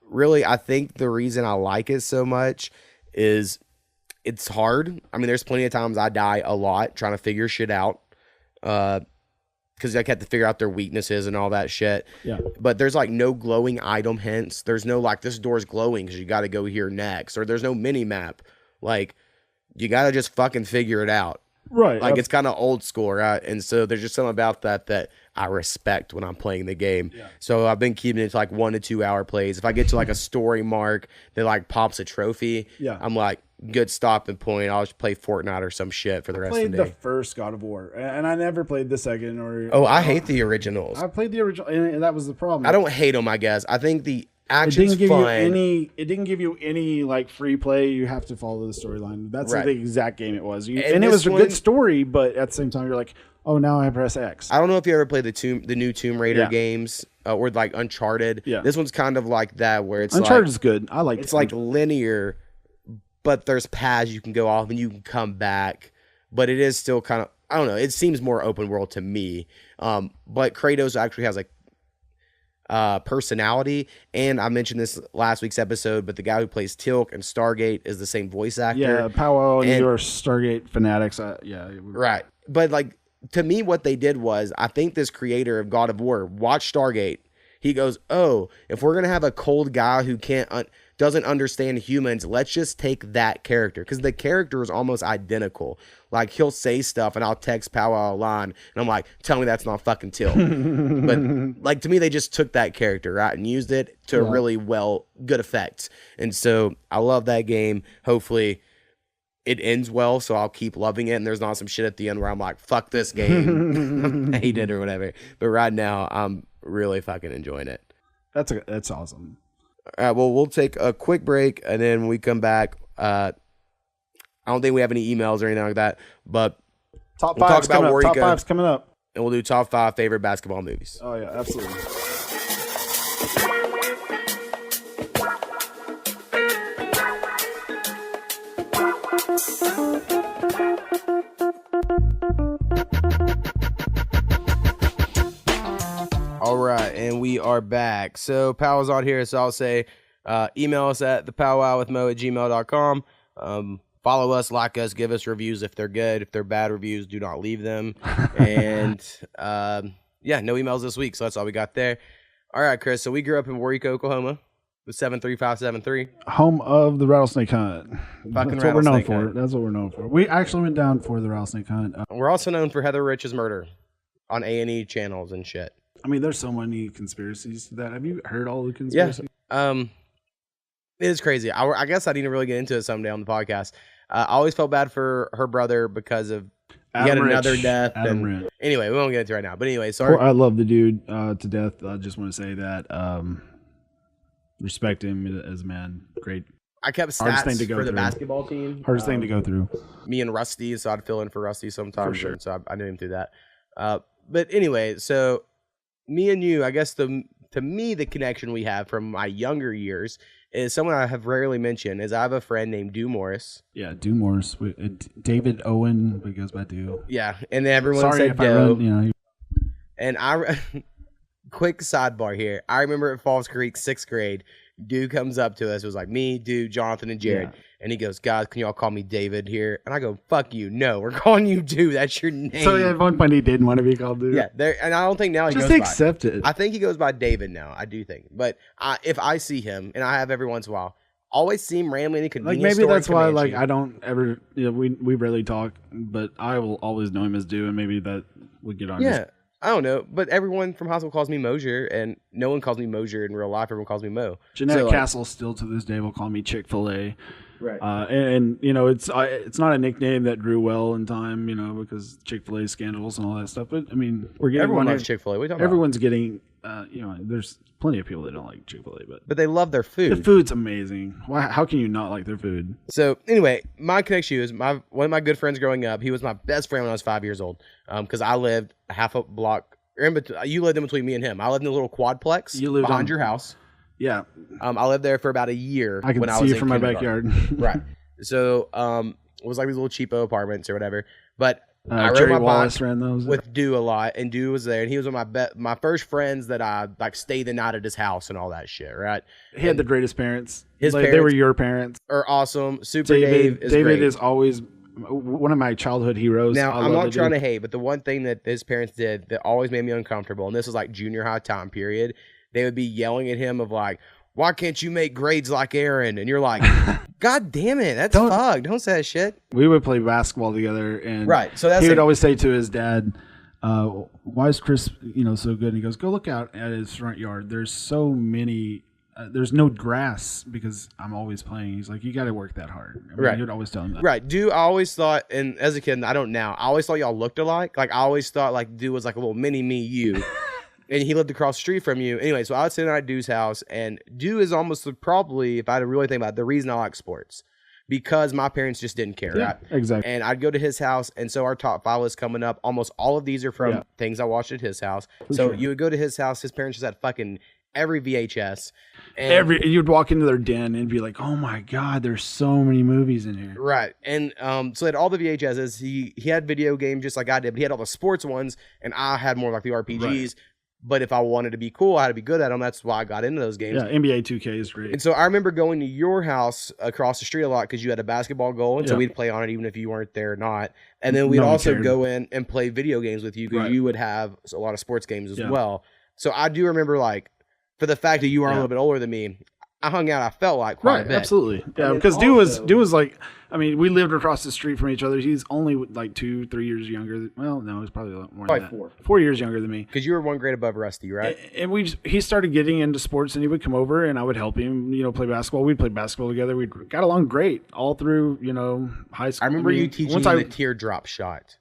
Really, I think the reason I like it so much is it's hard. I mean, there's plenty of times I die a lot trying to figure shit out because I have to figure out their weaknesses and all that shit. Yeah. But there's like no glowing item hints. There's no like this door's glowing because you got to go here next. Or there's no mini map. Like you got to just fucking figure it out. Right. Like it's kind of old school, right? And so there's just something about that I respect when I'm playing the game. Yeah. So I've been keeping it to like 1 to 2 hour plays. If I get to like a story mark that like pops a trophy, I'm like, good stopping point. I'll just play Fortnite or some shit for the rest of played the the day. first God of War, and I never played the second. I hate the originals. I played the original, and that was the problem. I don't hate them, I guess. I think the It action's didn't give fun. you any. It didn't give you any like free play. You have to follow the storyline. That's Right. the exact game it was. And And it this was a one- good story, but at the same time, you're like, oh, now I press X. I don't know if you ever played the new Tomb Raider Yeah. games or like Uncharted. Yeah. This one's kind of like that where it's Uncharted like is good. I like. it's like linear, but there's paths you can go off and you can come back. But it is still kind of, I don't know. It seems more open world to me. But Kratos actually has like personality, and I mentioned this last week's episode, but the guy who plays Tilk and Stargate is the same voice actor. Yeah, Powwow and And- your Stargate fanatics. Right. But like to me, what they did was, I think this creator of God of War watched Stargate. He goes, "Oh, if we're gonna have a cold guy who doesn't understand humans, let's just take that character because the character is almost identical. Like he'll say stuff, and I'll text Powwow a line, and I'm like, tell me that's not fucking Till." But like to me, they just took that character right and used it to really good effect. And so I love that game. Hopefully it ends well, so I'll keep loving it. And there's not some shit at the end where I'm like, fuck this game, I hate it or whatever. But right now, I'm really fucking enjoying it. That's awesome. All right, well, we'll take a quick break, and then when we come back, I don't think we have any emails or anything like that, but Top We'll talk five's about coming up. Top Warrico. five's coming up. and we'll do top 5 favorite basketball movies. Oh yeah, absolutely. All right, and we we are back. So Powwow's on here, so I'll say email us at thepowwowwithmo@gmail.com. Follow us, like us, give us reviews if they're good. If they're bad reviews, do not leave them. And yeah, no emails this week, so that's all we got there. All right, Chris. So we grew up in Waurika, Oklahoma, with 73573. Home of the rattlesnake hunt. Fucking That's what we're known rattlesnake for. hunt. That's what we're known for. We actually went down for the rattlesnake hunt. We're also known for Heather Rich's murder on A&E channels and shit. I mean, there's so many conspiracies to that. Have you heard all the conspiracies? It is crazy. I guess I need to really get into it someday on the podcast. I always felt bad for her brother because of he had another death. Adam Rich. Anyway, we won't get into it right now. But anyway, sorry. I love the dude to death. I just want to say that. Respect him as a man. Great. I kept Hardest thing stats to go for the through. basketball team. Hardest thing to go through. Me and Rusty, so I'd fill in for Rusty sometimes. For sure. And so I knew him through that. But anyway, so me and you, I guess to me, the connection we have from my younger years is someone I have rarely mentioned. Is I have a friend named Dew Morris. Yeah, Dew Morris. David Owen, but he goes by Dew. Yeah, and then everyone Sorry said if I Doe. run, And quick sidebar here. I remember at Falls Creek, 6th grade, Dew comes up to us. It was like me, Dew, Jonathan, and Jared. Yeah. And he goes, guys, can y'all call me David here? And I go, fuck you. No, we're calling you Dew. That's your name. So at one point he didn't want to be called Dew. Yeah, and I don't think now he Just goes accept by. it. I think he goes by David now. I do think. But if I see him, and I have every once in a while, always see him randomly in a Like convenience maybe store in that's why Comanche. I don't ever we rarely talk, but I will always know him as Dew, and maybe that would get on. Yeah, I don't know, but everyone from high school calls me Mosier, and no one calls me Mosier in real life. Everyone calls me Mo. Jeanette So, Castle still to this day will call me Chick-fil-A. Right. And you know it's not a nickname that grew well in time, you know, because Chick-fil-A scandals and all that stuff. But I mean, we're getting Everyone one- loves Chick-fil-A. What are you talking Everyone's getting, you know, there's plenty of people that don't like Chick-fil-A, but they love their food. the food's amazing. Why? How can you not like their food? So anyway, my connection is one of my good friends growing up. He was my best friend when I was 5 years old. Because I lived half a block. You lived in between me and him. I lived in a little quadplex You lived behind on- your house. Yeah, I lived there for about a year. I can when I see was it in from my kindergarten. backyard. Right. So it was like these little cheapo apartments or whatever. But I rode Jerry my Wallace bike ran those. with Dew a lot, and Dew was there, and he was one of my first friends that I like stayed the night at his house and all that shit. Right. He had the greatest parents. His They were parents- your parents. Or awesome. Super Dave is David great. is always one of my childhood heroes. Now, I I'm love not trying to to hate, but the one thing that his parents did that always made me uncomfortable, and this was like junior high time period, they would be yelling at him of like, why can't you make grades like Aaron? And you're like, God damn it, that's fucked. Don't say that shit. We would play basketball together, and Right, so that's he would like- always say to his dad, "Why is Chris, so good?" And he goes, "Go look out at his front yard. There's so many. There's no grass because I'm always playing." He's like, "You got to work that hard." I mean, Right. He would always tell him that. Right. Dew, I always thought, and as a kid, I don't now, I always thought y'all looked alike. Like, I always thought, like, Dew was like a little mini me, you. And he lived across the street from you. Anyway, so I would sit at Dew's house, and Dew is almost probably, if I had to really think about it, the reason I like sports. Because my parents just didn't care. Yeah, Right? exactly. And I'd go to his house, and so our top 5 list coming up. Almost all of these are from Yeah. things I watched at his house. So sure. you would go to his house. His parents just had fucking every VHS. And You'd walk into their den and be like, "Oh my god, there's so many movies in here." Right. And so he had all the VHSs. He had video games just like I did, but he had all the sports ones, and I had more like the RPGs. But if I wanted to be cool, I had to be good at them. That's why I got into those games. Yeah, NBA 2K is great. And so I remember going to your house across the street a lot because you had a basketball goal, and so Yeah. we'd play on it even if you weren't there or not. And then we'd No one also cared. go in and play video games with you because Right. you would have a lot of sports games as Yeah. well. So I do remember, like, for the fact that you are a Yeah. little bit older than me, I hung out, I felt like, quite a Right, bit. absolutely. Yeah, then because also- Dew was like, I mean, we lived across the street from each other. He's only like 2-3 years younger. Well, no, he's probably a lot more Probably than that. 4. 4 years younger than me. Because you were 1 grade above Rusty, right? And he started getting into sports, and he would come over, and I would help him, play basketball. We'd play basketball together. We got along great all through, high school. I remember you teaching me the teardrop shot.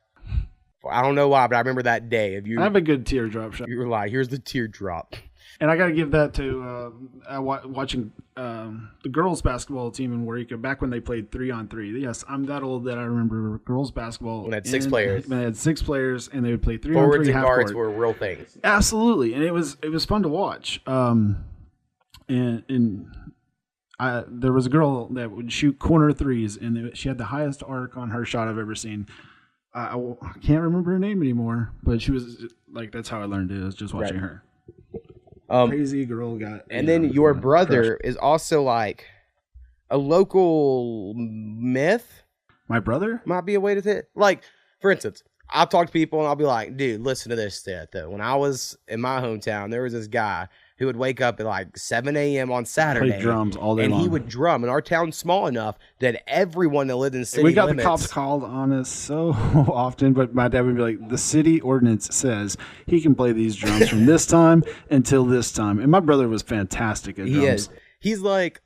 I don't know why, but I remember that day. If you, I have a good teardrop shot, you were like, "Here's the teardrop." and I got to give that to watching the girls' basketball team in Waurika back when they played 3-on-3. Yes, I'm that old that I remember girls' basketball When they had 6 players. When they had 6 players, and they would play 3-on-3 Forwards and half guards court. were real things. Absolutely, and it was fun to watch. There was a girl that would shoot corner threes, and she had the highest arc on her shot I've ever seen. I can't remember her name anymore, but she was like, that's how I learned it. I was just watching Right. her. Crazy girl got. And then your brother is also like a local myth. My brother might be a way to say it. Like, for instance, I'll talk to people and I'll be like, dude, listen to this shit though. When I was in my hometown, there was this guy who would wake up at like 7 a.m. on Saturday. Play drums all day and long. he would drum. And our town's small enough that everyone that lived in the city we got limits, the cops called on us so often, but my dad would be like, the city ordinance says he can play these drums from this time until this time. And my brother was fantastic at drums. He is. He's like,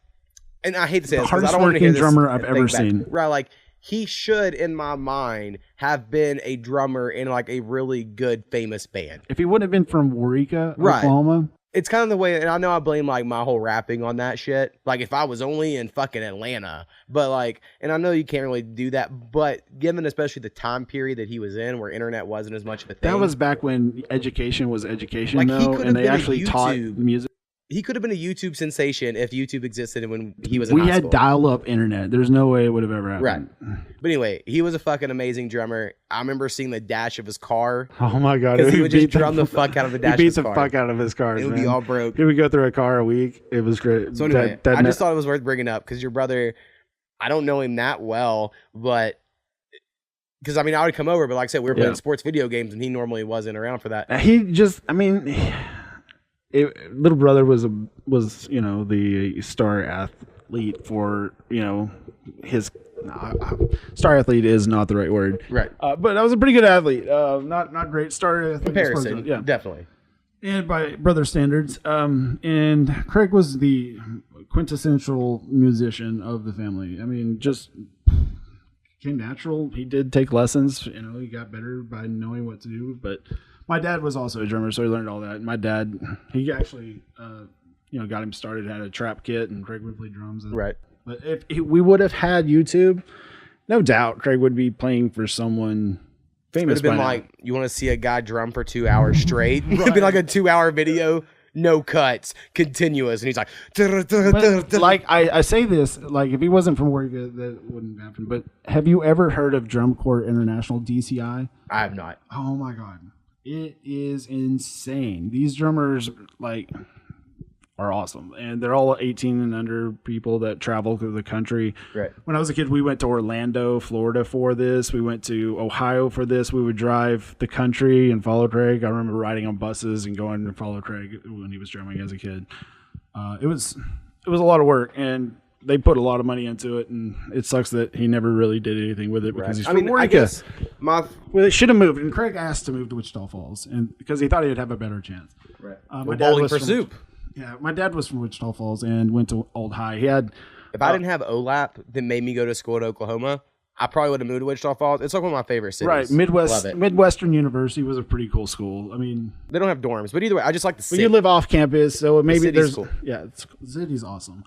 and I hate to say The this because I hardest don't want to hear working this drummer I've thing ever back. seen. Right, like he should, in my mind, have been a drummer in like a really good, famous band. If he wouldn't have been from Waurika, Right. Oklahoma. It's kind of the way, and I know I blame like my whole rapping on that shit. Like if I was only in fucking Atlanta, but like, and I know you can't really do that, but given especially the time period that he was in, where internet wasn't as much of a thing, That was back when education was education, Like, he though, could have and they been a actually taught YouTube- music. he could have been a YouTube sensation if YouTube existed when he was in We high had school. dial-up internet. There's no way it would have ever happened. Right. But anyway, he was a fucking amazing drummer. I remember seeing the dash of his car. Oh my god! Because he He would just beat drum the fuck out of the dash He of beat his the car. fuck out of his cars. It would man. be all broke. He would go through a car a week. It was great. So anyway, I just thought it was worth bringing up because your brother, I don't know him that well, but because I mean, I would come over, but like I said, we were playing sports video games, and he normally wasn't around for that. He just, I mean, little brother was the star athlete for his. Star athlete is not the right word, Right. But I was a pretty good athlete. Not great star athlete. Comparison, Yeah, definitely. and by brother standards. And Craig was the quintessential musician of the family. I mean, just came natural. He did take lessons. He got better by knowing what to do. But my dad was also a drummer, so he learned all that. And my dad, he actually, got him started. Had a trap kit, and Craig would play drums. Right. But if we would have had YouTube, no doubt Craig would be playing for someone It would famous. have been by now. like, you want to see a guy drum for 2 hours straight? It'd be like a 2-hour video, no cuts, continuous. And he's like, But, like I say this, like if he wasn't from Oregon, that wouldn't happen. But have you ever heard of Drum Corps International, DCI? I have not. Oh my god, it is insane. These drummers are awesome, and they're all 18 and under people that travel through the country. Right. When I was a kid, we went to Orlando, Florida for this. We went to Ohio for this. We would drive the country and follow Craig. I remember riding on buses and going and follow Craig when he was drumming as a kid. It was a lot of work, and they put a lot of money into it, and it sucks that he never really did anything with it because he's from I guess Well, they should have moved, and Craig asked to move to Wichita Falls, and because he thought he'd have a better chance. Right. My dad Bowling was for from- soup. Yeah, my dad was from Wichita Falls and went to Old High. He had If I didn't have OLAP that made me go to school at Oklahoma, I probably would have moved to Wichita Falls. It's like one of my favorite cities. right Love it. Midwestern University was a pretty cool school. I mean, They don't have dorms, but either way, I just like the but city. you live off campus, so maybe city's there's cool. the city's awesome.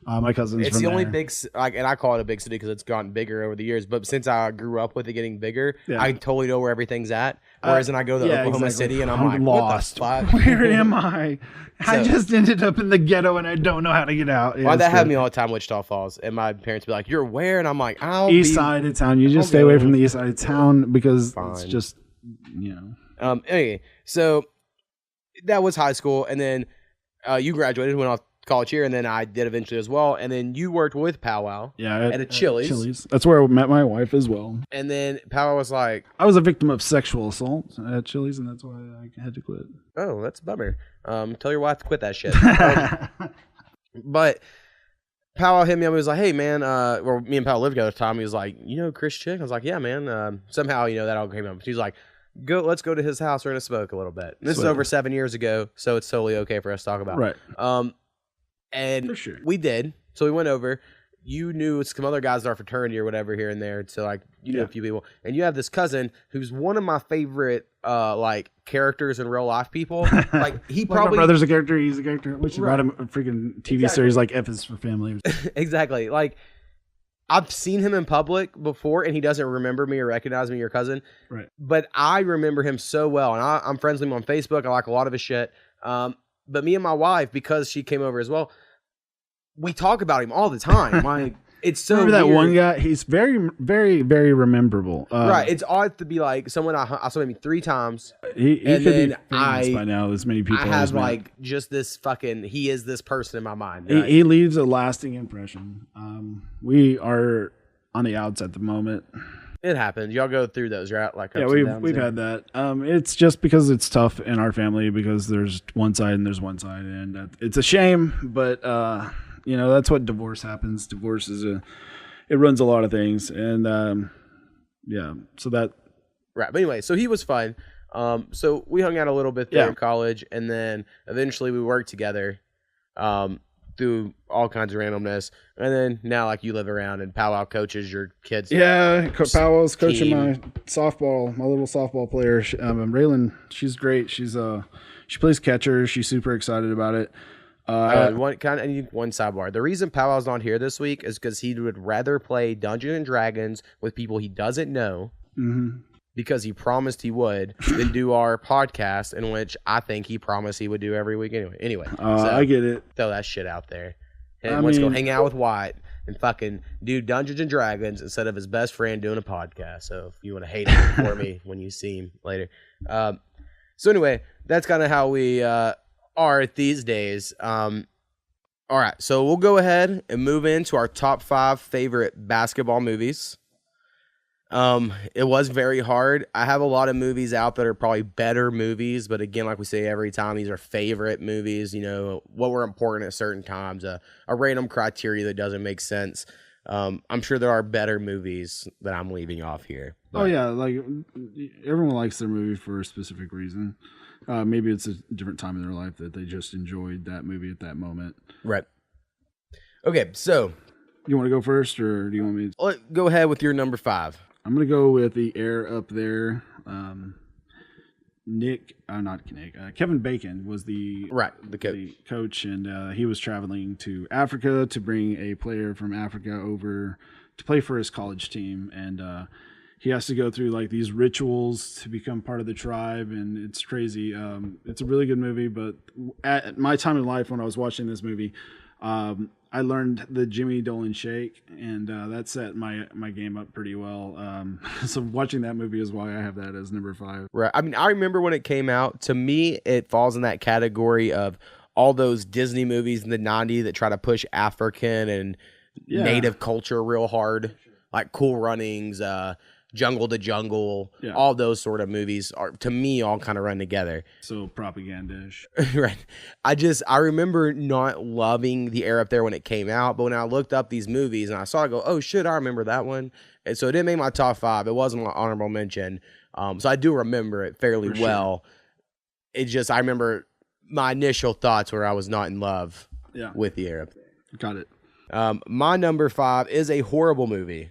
My cousin's It's from the only there. big, and I call it a big city because it's gotten bigger over the years. But since I grew up with it getting bigger, Yeah. I totally know where everything's at. Whereas then I go to Oklahoma exactly. City and I'm like, lost. what the fuck? Where am I? I So- just ended up in the ghetto and I don't know how to get out. Why that have me all the time, Wichita Falls, and my parents be like, "You're where?" And I'm like, "I'll East be." side of town. You just stay away from the east side of town because it's Fine. just Anyway, so that was high school, and then you graduated, went off college here, and then I did eventually as well, and then you worked with Powwow, at a Chili's. That's where I met my wife as well. and then Powwow was like, I was a victim of sexual assault at Chili's, and that's why I had to quit. "Oh, that's a bummer. Tell your wife to quit that shit." But Powwow hit me up. He was like, "Hey, man," well, me and Powwow lived together at the time. He was like, "You know Chris Chick?" I was like, "Yeah, man." Somehow, that all came up. He's like, let's go to his house. We're gonna smoke a little bit. This is Sweet. over 7 years ago, so it's totally okay for us to talk about. Right. And For sure. we did. So we went over. You knew some other guys in our fraternity or whatever here and there. So you knew Yeah. a few people. And you have this cousin who's one of my favorite characters in real life people. Like he Like probably my brother's a character, he's a character. We should Right. write a freaking TV Exactly. series like F is for Family. exactly. Like I've seen him in public before and he doesn't remember me or recognize me, your cousin. Right. But I remember him so well. And I'm friends with him on Facebook. I like a lot of his shit. But me and my wife, because she came over as well, we talk about him all the time. My It's so remember that weird. one guy. He's very, very, very rememberable. Right. It's odd to be like someone I saw maybe 3 times. He and could then be famous by now. As many people. I as have met. like just this fucking. He is this person in my mind. He leaves a lasting impression. We are on the outs at the moment. It happens. Y'all go through those, right? Like Yeah, ups and downs we've there. had that. It's just because it's tough in our family because there's one side and there's one side, and it's a shame. But that's what divorce happens. Divorce is it runs a lot of things, and so that. Right. But anyway, so he was fun. So we hung out a little bit there Yeah. in college, and then eventually we worked together through all kinds of randomness. And then now, like, you live around and Powwow coaches your kids. Yeah, Powell's coaching Team. my little softball player. Raylan, she's great. She plays catcher. She's super excited about it. I need one sidebar. The reason Powwow's not here this week is because he would rather play Dungeons and Dragons with people he doesn't know. Mm-hmm. Because he promised he would, than do our podcast, in which I think he promised he would do every week anyway. So I get it. throw that shit out there. And let's go hang out with Wyatt and fucking do Dungeons and Dragons instead of his best friend doing a podcast. So if you want to hate him for me when you see him later. So anyway, that's kind of how we are these days. All right, so we'll go ahead and move into our top 5 favorite basketball movies. It was very hard. I have a lot of movies out that are probably better movies, but again, like we say every time, these are favorite movies, what were important at certain times, a random criteria that doesn't make sense. I'm sure there are better movies that I'm leaving off here. Oh yeah, like everyone likes their movie for a specific reason. Maybe it's a different time in their life that they just enjoyed that movie at that moment. Right. Okay, so You want to go first, or do you want me to? go ahead with your number 5. I'm going to go with the air up there. Kevin Bacon was the coach, and he was traveling to Africa to bring a player from Africa over to play for his college team, and he has to go through like these rituals to become part of the tribe, and it's crazy. It's a really good movie, but at my time in life when I was watching this movie, I learned the Jimmy Dolan shake, and that set my game up pretty well. So watching that movie is why I have that as number 5. Right. I mean, I remember when it came out. To me, it falls in that category of all those Disney movies in the 90s that try to push African and native culture real hard, like Cool Runnings, Jungle to Jungle, all those sort of movies are, to me, all kind of run together. So propaganda-ish. Right. I remember not loving The Air Up There when it came out, but when I looked up these movies and I saw it, I go, oh shit, I remember that one. And so it didn't make my top 5. It wasn't my honorable mention. So I do remember it fairly well. It just, I remember my initial thoughts where I was not in love with The Air Up There. Got it. My number 5 is a horrible movie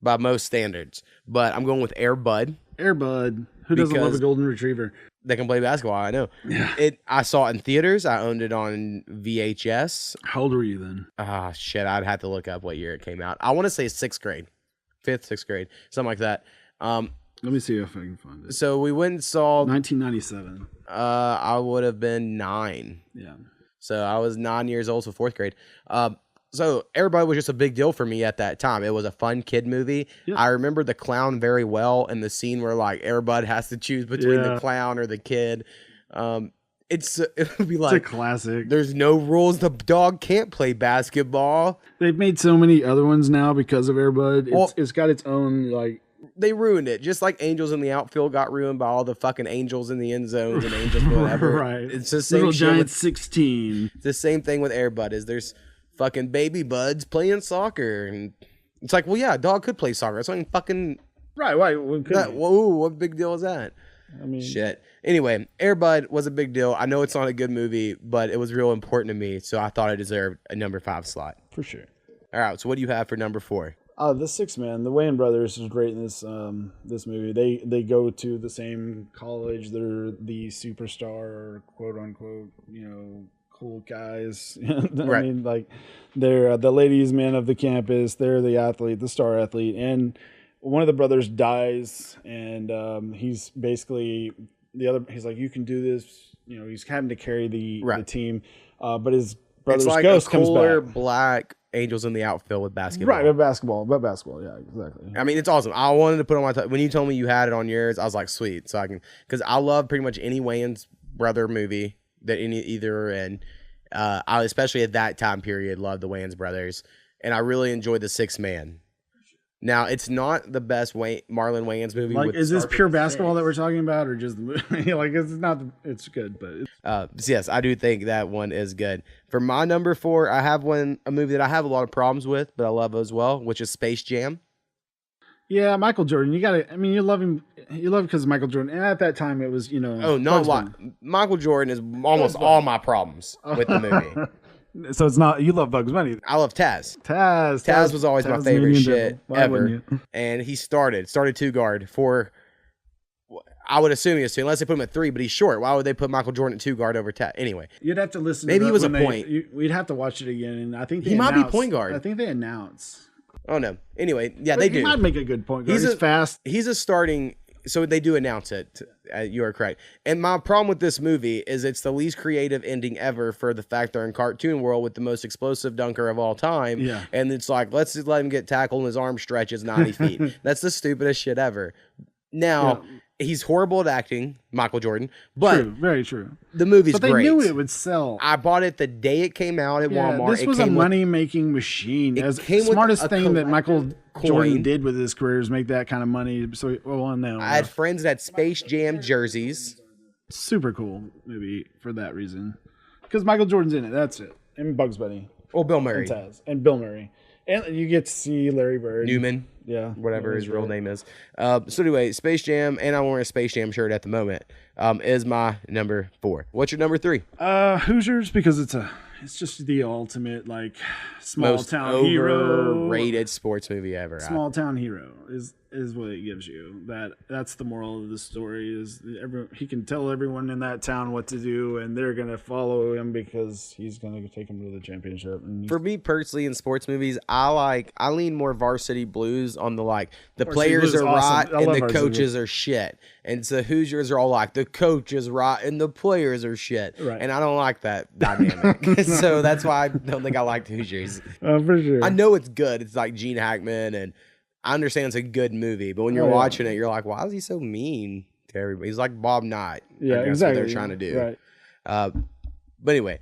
by most standards, but I'm going with Air Bud. Air Bud. Who doesn't love a golden retriever? They can play basketball, I know. Yeah. I saw it in theaters. I owned it on VHS. How old were you then? Ah, shit. I'd have to look up what year it came out. I want to say 6th grade. 5th, 6th grade. Something like that. Let me see if I can find it. So we went and saw... 1997. I would have been 9. Yeah. So I was 9 years old, so 4th grade. So everybody was just a big deal for me at that time. It was a fun kid movie. Yeah. I remember the clown very well, and the scene where like Airbud has to choose between the clown or the kid. It would be like it's a classic. There's no rules. The dog can't play basketball. They've made so many other ones now because of Airbud. It's got its own like. They ruined it, just like Angels in the Outfield got ruined by all the fucking angels in the end zones and angels whatever. Right. It's the same. Little shit Giant 16. It's the same thing with Airbud. There's fucking baby buds playing soccer, and it's like, well, yeah, a dog could play soccer. It's like fucking right. Whoa, what big deal is that? I mean, shit. Anyway, Air Bud was a big deal. I know it's not a good movie, but it was real important to me, so I thought it deserved a number 5 slot. For sure. All right, so what do you have for number 4? The Six Man, the Wayans brothers is great in this movie. They go to the same college. They're the superstar, quote unquote, cool guys. Right. I mean, like they're the ladies' men of the campus. They're the athlete, the star athlete, and one of the brothers dies, and he's basically he's like, you can do this. He's having to carry the team, but his brother's it's like ghost a comes cooler back. black Angels in the Outfield with basketball. Right, but basketball, yeah, exactly. I mean, it's awesome. I wanted to put on my when you told me you had it on yours, I was like, sweet. So I can, because I love pretty much any Wayans brother movie that either are in. I especially at that time period loved the Wayans brothers, and I really enjoyed The Sixth Man. Now, it's not the best Marlon Wayans movie. Like, is this pure basketball that we're talking about, or just the movie? Like, it's not. It's good, but yes, I do think that one is good. For my number 4, I have a movie that I have a lot of problems with, but I love as well, which is Space Jam. yeah, Michael Jordan. You gotta. I mean, you love him. You love because Michael Jordan. And at that time, it was Oh, no, Michael Jordan is almost all my problems with the movie. So it's not. You love Bugs Bunny. I love Taz. Taz was always my favorite shit ever. And he started 2 guard for, I would assume he was 2, unless they put him at 3, but he's short. Why would they put Michael Jordan at 2 guard over Taz? Anyway. You'd have to listen. Maybe to he was a point. We'd have to watch it again, and I think he might be point guard. I think they announce. Oh no. Anyway, yeah, But they he do. might make a good point guard. He's fast. He's a starting. So they do announce it. You are correct. And my problem with this movie is it's the least creative ending ever for the fact they're in cartoon world with the most explosive dunker of all time. Yeah. And it's like, let's just let him get tackled and his arm stretches 90 feet. That's the stupidest shit ever. Now, he's horrible at acting, Michael Jordan, but True, very true. the movie's But they great. knew it would sell. I bought it the day it came out at Walmart. This was a money-making machine. It As came with smartest a thing that Michael coin. Jordan did with his career is make that kind of money. So, no, I had friends that had Space Jam jerseys. super cool movie for that reason. Because Michael Jordan's in it. That's it. And Bugs Bunny. Oh, Bill Murray. And Taz. And Bill Murray. And you get to see Larry Bird. Newman. Yeah. Whatever his real name is. So anyway, Space Jam, and I'm wearing a Space Jam shirt at the moment, is my number 4. What's your number 3? Hoosiers, because it's just the ultimate, like, small Most town hero. overrated sports movie ever. Small town hero is what it gives you. That's the moral of the story. Is he can tell everyone in that town what to do, and they're gonna follow him because he's gonna take them to the championship. And For me personally, in sports movies, I lean more Varsity Blues on the players Blues are is awesome. right I and love the Varsity coaches are shit, and so Hoosiers are all like the coach is right and the players are shit, Right. and I don't like that dynamic. So that's why I don't think I liked Hoosiers. for sure. I know it's good. It's like Gene Hackman, and I understand it's a good movie, but when you're watching it, you're like, why is he so mean to everybody? He's like Bob Knight. Yeah, What exactly. they're trying to do. Right. But anyway,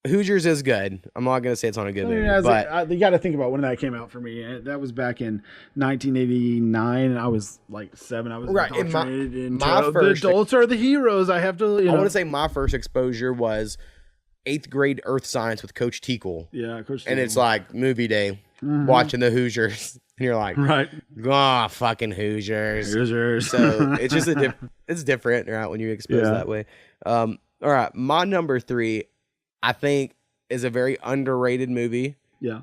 Hoosiers is good. I'm not gonna say it's not a good movie, I mean, but you got to think about when that came out for me. That was back in 1989, and I was like 7. I was Right, and indoctrinated into my first- the adults are the heroes. I have to. I want to say my first exposure was 8th grade Earth Science with Coach Tickle. Yeah, Coach. And it's like movie day, Mm-hmm. watching the Hoosiers, and you're like, right. oh, fucking Hoosiers. Hoosiers. So it's just it's different, right, when you expose that way. All right, my number 3, I think, is a very underrated movie, Yeah.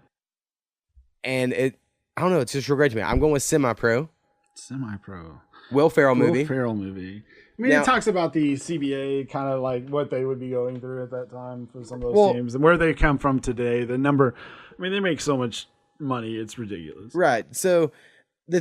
and I don't know, it's just real great to me. I'm going with Semi-Pro, Semi-pro. Will Ferrell Will movie. Ferrell movie. I mean, Now- it talks about the CBA, kind of like what they would be going through at that time for some of those teams and where they come from today. The number, I mean, they make so much money, it's ridiculous. Right. So the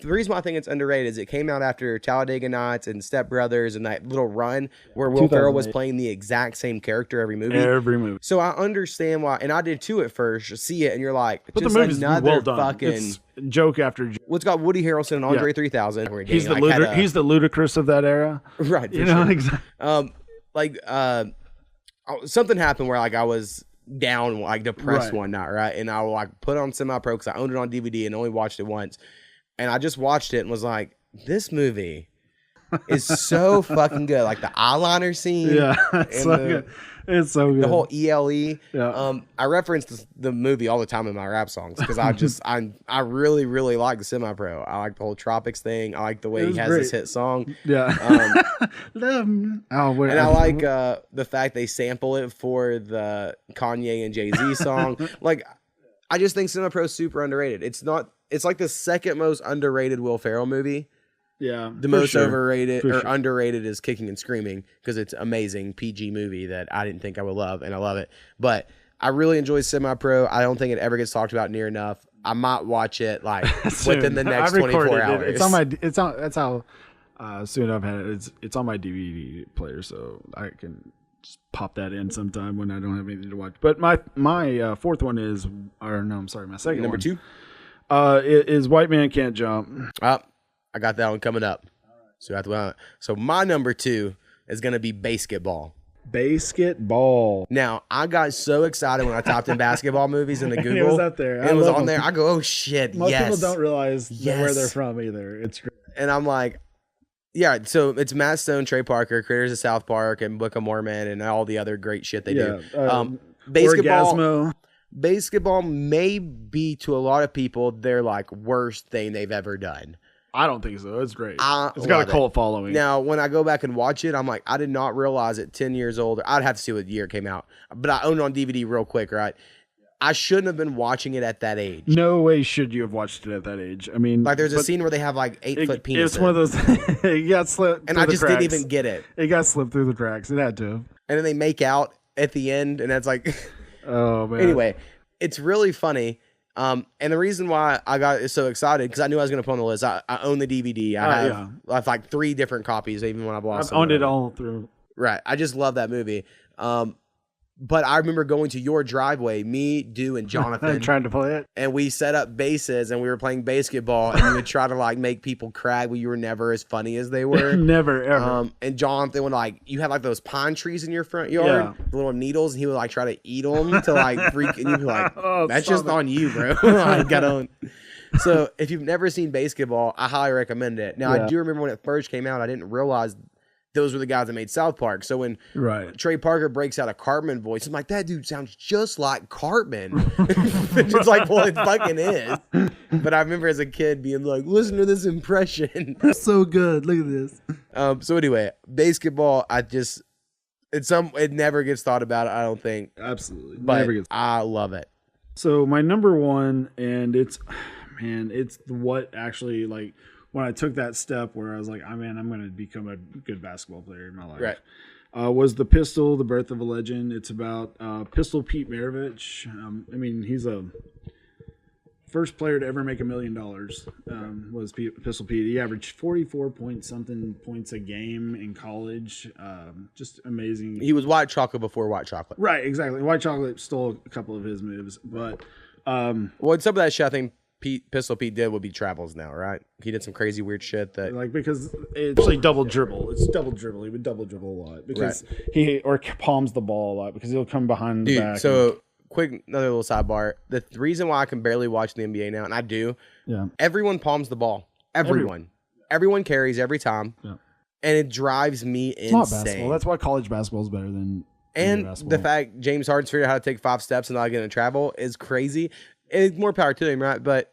reason why I think it's underrated is it came out after Talladega Nights and Step Brothers and that little run where Will Ferrell was 2008. playing the exact same character every movie. Every movie. So I understand why, and I did too at first. See it, and you're like, But just the movie's another well done. fucking. It's joke after joke. What's got Woody Harrelson and Andre 3000? Where He's Daniel, the like, had a- he's the ludicrous of that era. right. For You know, sure. exactly. Something happened where like I was down, like depressed Right. one night, right? And I like put on Semi-Pro because I owned it on DVD and only watched it once. And I just watched it and was like, this movie is so fucking good. Like the eyeliner scene. Yeah, it's and so good. It's so good. The whole ELE. Yeah. I reference the movie all the time in my rap songs because I really, really like the Semi-Pro. I like the whole Tropics thing. I like the way It he was has great. this hit song. Yeah. Love me. Oh, wait. And I like the fact they sample it for the Kanye and Jay-Z song. Like, I just think Semi-Pro is super underrated. It's like the second most underrated Will Ferrell movie. Yeah. The for most sure. overrated For or sure. underrated is Kicking and Screaming because it's amazing PG movie that I didn't think I would love, and I love it. But I really enjoy Semi-Pro. I don't think it ever gets talked about near enough. I might watch it like within the next I recorded 24 it. hours. It's on my. It's on. That's how soon I've had it. It's on my DVD player, so I can pop that in sometime when I don't have anything to watch. But my fourth one is, or no, I'm sorry, my second Number one. 2? Is White Man Can't Jump. I got that one coming up. So my number 2 is going to be basketball. Basketball. Now, I got so excited when I typed in basketball movies into Google. It was up there. And it was on there. I go, oh, shit, Most yes. people don't realize Yes. where they're from either. It's great. And I'm like, yeah, so it's Matt Stone, Trey Parker, creators of South Park and Book of Mormon and all the other great shit they do. Basketball may be, to a lot of people, their like worst thing they've ever done. I don't think so. It's great. It's got a cult following. Now, when I go back and watch it, I'm like, I did not realize at 10 years old. I'd have to see what year it came out. But I owned it on DVD real quick, right? I shouldn't have been watching it at that age. No way should you have watched it at that age. I mean, Like, there's a scene where they have like 8-foot penises. It's one of those. It got slipped. And I just didn't even get it. It got slipped through the cracks. It had to. And then they make out at the end, and that's like. Oh man. Anyway, it's really funny. And the reason why I got so excited, because I knew I was going to put on the list. I own the DVD. I have like 3 different copies, even when I've lost. I've owned it all through. Right. I just love that movie. But I remember going to your driveway, me, Dew, and Jonathan, trying to play it, and we set up bases, and we were playing basketball, and you would try to like make people cry, but you were never as funny as they were. Never ever. And Jonathan would like, you had like those pine trees in your front yard, the little needles, and he would like try to eat them to like freak, and you'd be like, that's just on you, bro. I got on. So if you've never seen basketball, I highly recommend it. Now I do remember when it first came out, I didn't realize those were the guys that made South Park. So when Trey Parker breaks out a Cartman voice, I'm like, that dude sounds just like Cartman. It's like, well, it fucking is. But I remember as a kid being like, listen to this impression. That's so good. Look at this. So anyway, basketball, it never gets thought about, I don't think. Absolutely. But Never gets. I love it. So my number 1, and it's what actually, like, when I took that step where I was like, I'm going to become a good basketball player in my life. Right. Was The Pistol, The Birth of a Legend. It's about Pistol Pete Maravich. He's a first player to ever make $1 million. Was Pistol Pete. He averaged 44 point something points a game in college. Just amazing. He was white chocolate before white chocolate. Right, exactly. White Chocolate stole a couple of his moves, but well, some of that shit I think Pistol Pete did would be travels now, right? He did some crazy weird shit that, like, because it's actually double dribble. It's double dribble. He would double dribble a lot because he palms the ball a lot because he'll come behind the back. So quick, another little sidebar. The reason why I can barely watch the NBA now, and I do, everyone palms the ball. Everyone carries every time, and it drives me insane. It's not basketball. That's why college basketball is better than and basketball. The fact James Harden's figured out how to take 5 steps and not get in travel is crazy. It's more power to him, right? But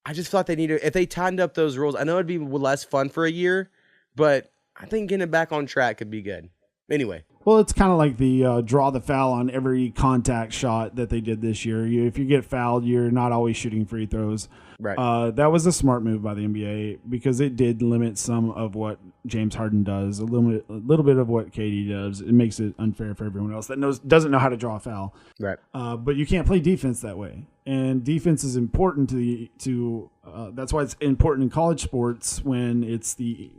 I just thought they needed, if they tightened up those rules, I know it'd be less fun for a year, but I think getting it back on track could be good. Anyway. Well, it's kind of like the draw the foul on every contact shot that they did this year. If you get fouled, you're not always shooting free throws. Right. That was a smart move by the NBA because it did limit some of what James Harden does, a little bit of what KD does. It makes it unfair for everyone else that doesn't know how to draw a foul. Right. But you can't play defense that way, and defense is important to that's why it's important in college sports when it's the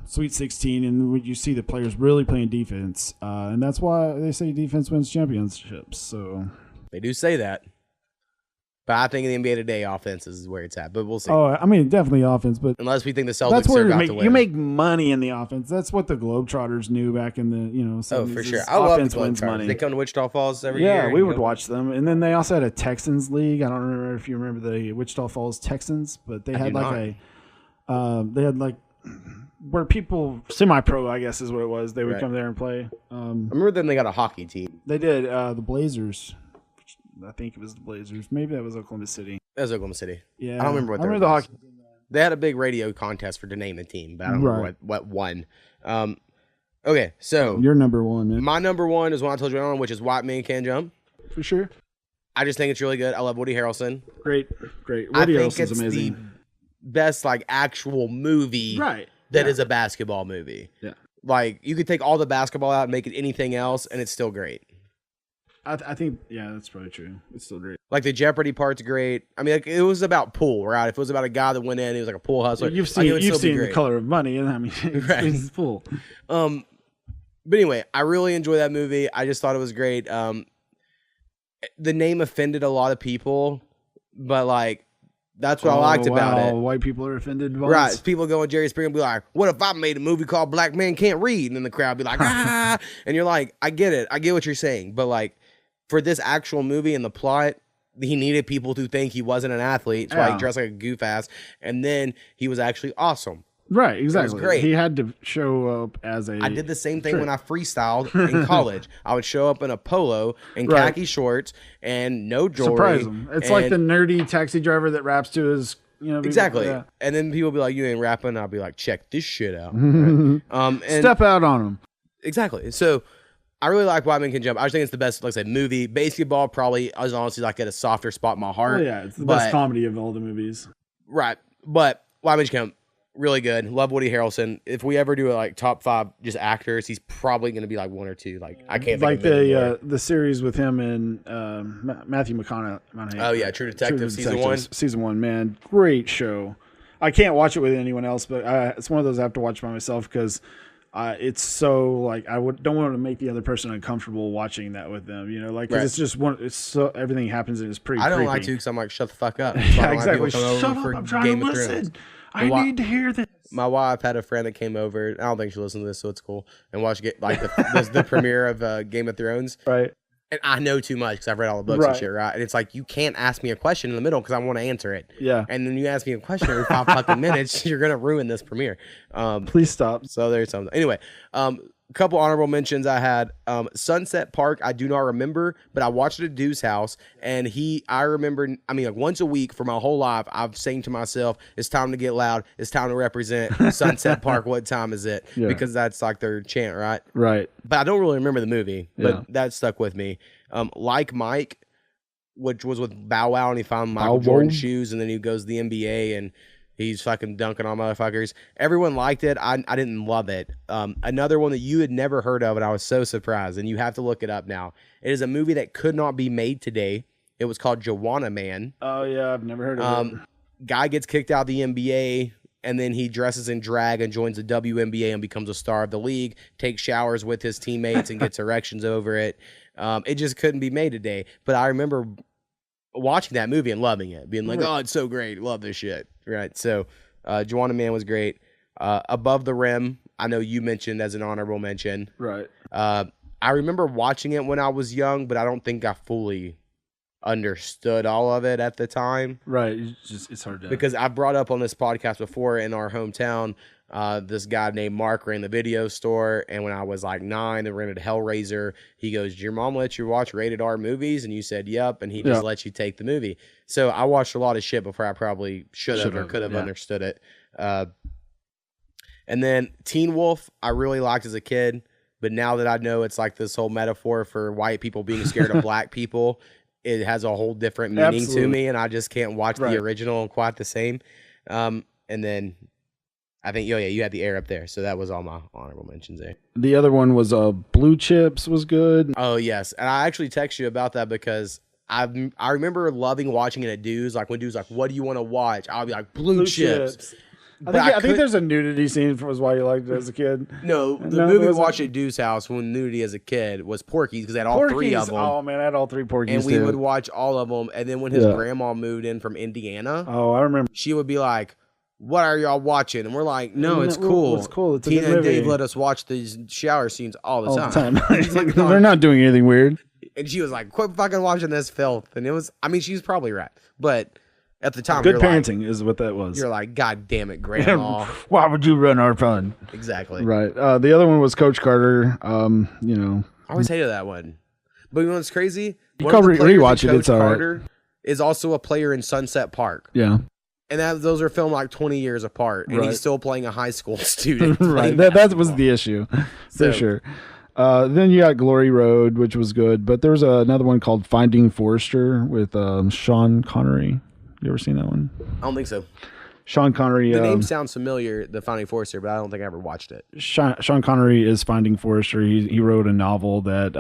Sweet 16, and when you see the players really playing defense, and that's why they say defense wins championships. So they do say that, but I think in the NBA today, offense is where it's at. But we'll see. Oh, I mean, definitely offense, but unless we think the Celtics that's where are about to win, you make money in the offense. That's what the Globetrotters knew back in the 70s. Oh, for sure. I love the wins Globetrotters. money. They come to Wichita Falls every year. Yeah, we would watch them, and then they also had a Texans league. I don't remember if you remember the Wichita Falls Texans, but they had where people semi-pro, I guess is what it was. They would come there and play. I remember then they got a hockey team. They did the Blazers. I think it was the Blazers. Maybe that was Oklahoma City. That was Oklahoma City. Yeah, I don't remember what. I remember the hockey team. They had a big radio contest to name the team, but I don't remember what won. Okay, so your number 1, man. My number 1 is one I told you on, which is White Man Can't Jump. For sure. I just think it's really good. I love Woody Harrelson. Great. Woody Harrelson's amazing. The best like actual movie that is a basketball movie. Yeah. Like you could take all the basketball out and make it anything else and it's still great. I think that's probably true. It's still great. Like the Jeopardy part's great. I mean, like, it was about pool, right? If it was about a guy that went in, he was like a pool hustler. You've seen The Color of Money, and I mean, it's pool. But anyway, I really enjoy that movie. I just thought it was great. The name offended a lot of people, but like that's what I liked about it. White people are offended. Right. People go on Jerry Springer and be like, what if I made a movie called Black Men Can't Read? And then the crowd be like, ah. And you're like, I get it. I get what you're saying. But like for this actual movie and the plot, he needed people to think he wasn't an athlete. That's why he dressed like a goof ass. And then he was actually awesome. Right, exactly. It was great. He had to show up as a... I did the same thing when I freestyled in college. I would show up in a polo and khaki shorts and no jewelry. Surprise him. It's like the nerdy taxi driver that raps to his... Exactly. Yeah. And then people be like, you ain't rapping. I'll be like, check this shit out. Right? And Step out on him. Exactly. So I really like White Men Can Jump. I just think it's the best, like I said, movie. Basketball probably, I was honestly like at a softer spot in my heart. Oh, yeah, it's the best comedy of all the movies. Right. But White Men Can Jump, really good. Love Woody Harrelson. If we ever do like top 5 just actors, he's probably going to be like 1 or 2. Like I can't think of the series with him and Matthew McConaughey. Oh yeah, True Detective season 1. Season 1, man, great show. I can't watch it with anyone else, but it's one of those I have to watch by myself because it's so like don't want to make the other person uncomfortable watching that with them. Like cause it's just it's so everything happens and it's pretty. I don't creepy. like to because I'm like shut the fuck up. Yeah, exactly. Shut up! I'm trying to listen. I need to hear this. My wife had a friend that came over. I don't think she listened to this, so it's cool. And watched the premiere of Game of Thrones. Right. And I know too much because I've read all the books and shit, right? And it's like, you can't ask me a question in the middle because I want to answer it. Yeah. And then you ask me a question every 5 fucking minutes, you're going to ruin this premiere. Please stop. So there's something. Anyway, a couple honorable mentions I had. Sunset Park, I do not remember, but I watched it at Deuce House. And I remember, like once a week for my whole life, I've saying to myself, it's time to get loud. It's time to represent Sunset Park. What time is it? Yeah. Because that's like their chant, right? Right. But I don't really remember the movie, but that stuck with me. Like Mike, which was with Bow Wow, and he found Michael Jordan shoes, and then he goes to the NBA, and he's fucking dunking on motherfuckers. Everyone liked it. I didn't love it. Another one that you had never heard of, and I was so surprised, and you have to look it up now. It is a movie that could not be made today. It was called Joanna Man. Oh, yeah, I've never heard of it. Guy gets kicked out of the NBA, and then he dresses in drag and joins the WNBA and becomes a star of the league, takes showers with his teammates and gets erections over it. It just couldn't be made today. But I remember watching that movie and loving it, being like, oh, it's so great. Love this shit. Right. So Joanna Man was great. Above the Rim, I know you mentioned as an honorable mention. Right. I remember watching it when I was young, but I don't think I fully understood all of it at the time. Right. It's hard to. Because I brought up on this podcast before in our hometown, this guy named Mark ran the video store, and when I was like 9 and rented Hellraiser, he goes, "Did your mom let you watch rated R movies?" And you said, "Yep," and he just let you take the movie. So I watched a lot of shit before I probably should have or could have understood it. And then Teen Wolf, I really liked as a kid, but now that I know it's like this whole metaphor for white people being scared of black people, it has a whole different meaning to me, and I just can't watch the original quite the same. And then I think, you had the air up there, so that was all my honorable mentions there. The other one was Blue Chips was good. Oh, yes, and I actually text you about that because I remember loving watching it at Dudes. Like when Dudes like, what do you want to watch? I'll be like, Blue Chips. I think there's a nudity scene was why you liked it as a kid. No, the movie we watched at Deuce House when nudity as a kid was Porky's because they had all 3 of them. Oh man, I had all 3 Porky's. And we would watch all of them. And then when his grandma moved in from Indiana, I remember, she would be like, "What are y'all watching?" And we're like, "No, it's cool. It's cool. It's Tina and Dave let us watch these shower scenes all the time." Like, they're not doing anything weird. And she was like, "Quit fucking watching this filth." And it was, she's probably right, but at the time, good parenting is what that was. You're like, God damn it, Grandma. Why would you run our fun? Exactly. Right. The other one was Coach Carter. I always hated that one. But you know what's crazy? You can rewatch it. It's all Carter is also a player in Sunset Park. Yeah. And those are filmed like 20 years apart. And he's still playing a high school student. Right. That was the issue. For sure. Then you got Glory Road, which was good. But there was another one called Finding Forrester with Sean Connery. You ever seen that one? I don't think so. Sean Connery. The name sounds familiar, the Finding Forrester, but I don't think I ever watched it. Sean Connery is Finding Forrester. He wrote a novel that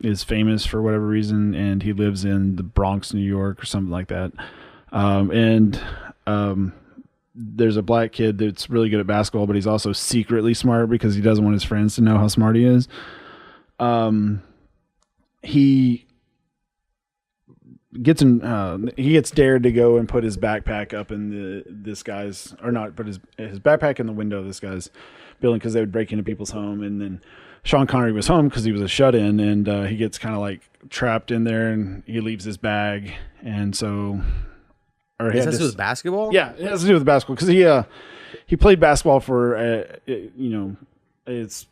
is famous for whatever reason, and he lives in the Bronx, New York, or something like that. there's a black kid that's really good at basketball, but he's also secretly smart because he doesn't want his friends to know how smart he is. He gets dared to go and put his backpack up in this guy's, or not, put his backpack in the window of this guy's building because they would break into people's home. And then Sean Connery was home because he was a shut-in, and he gets kind of like trapped in there, and he leaves his bag, and so. Or Has to do with basketball? Yeah, it has to do with basketball because he played basketball for it's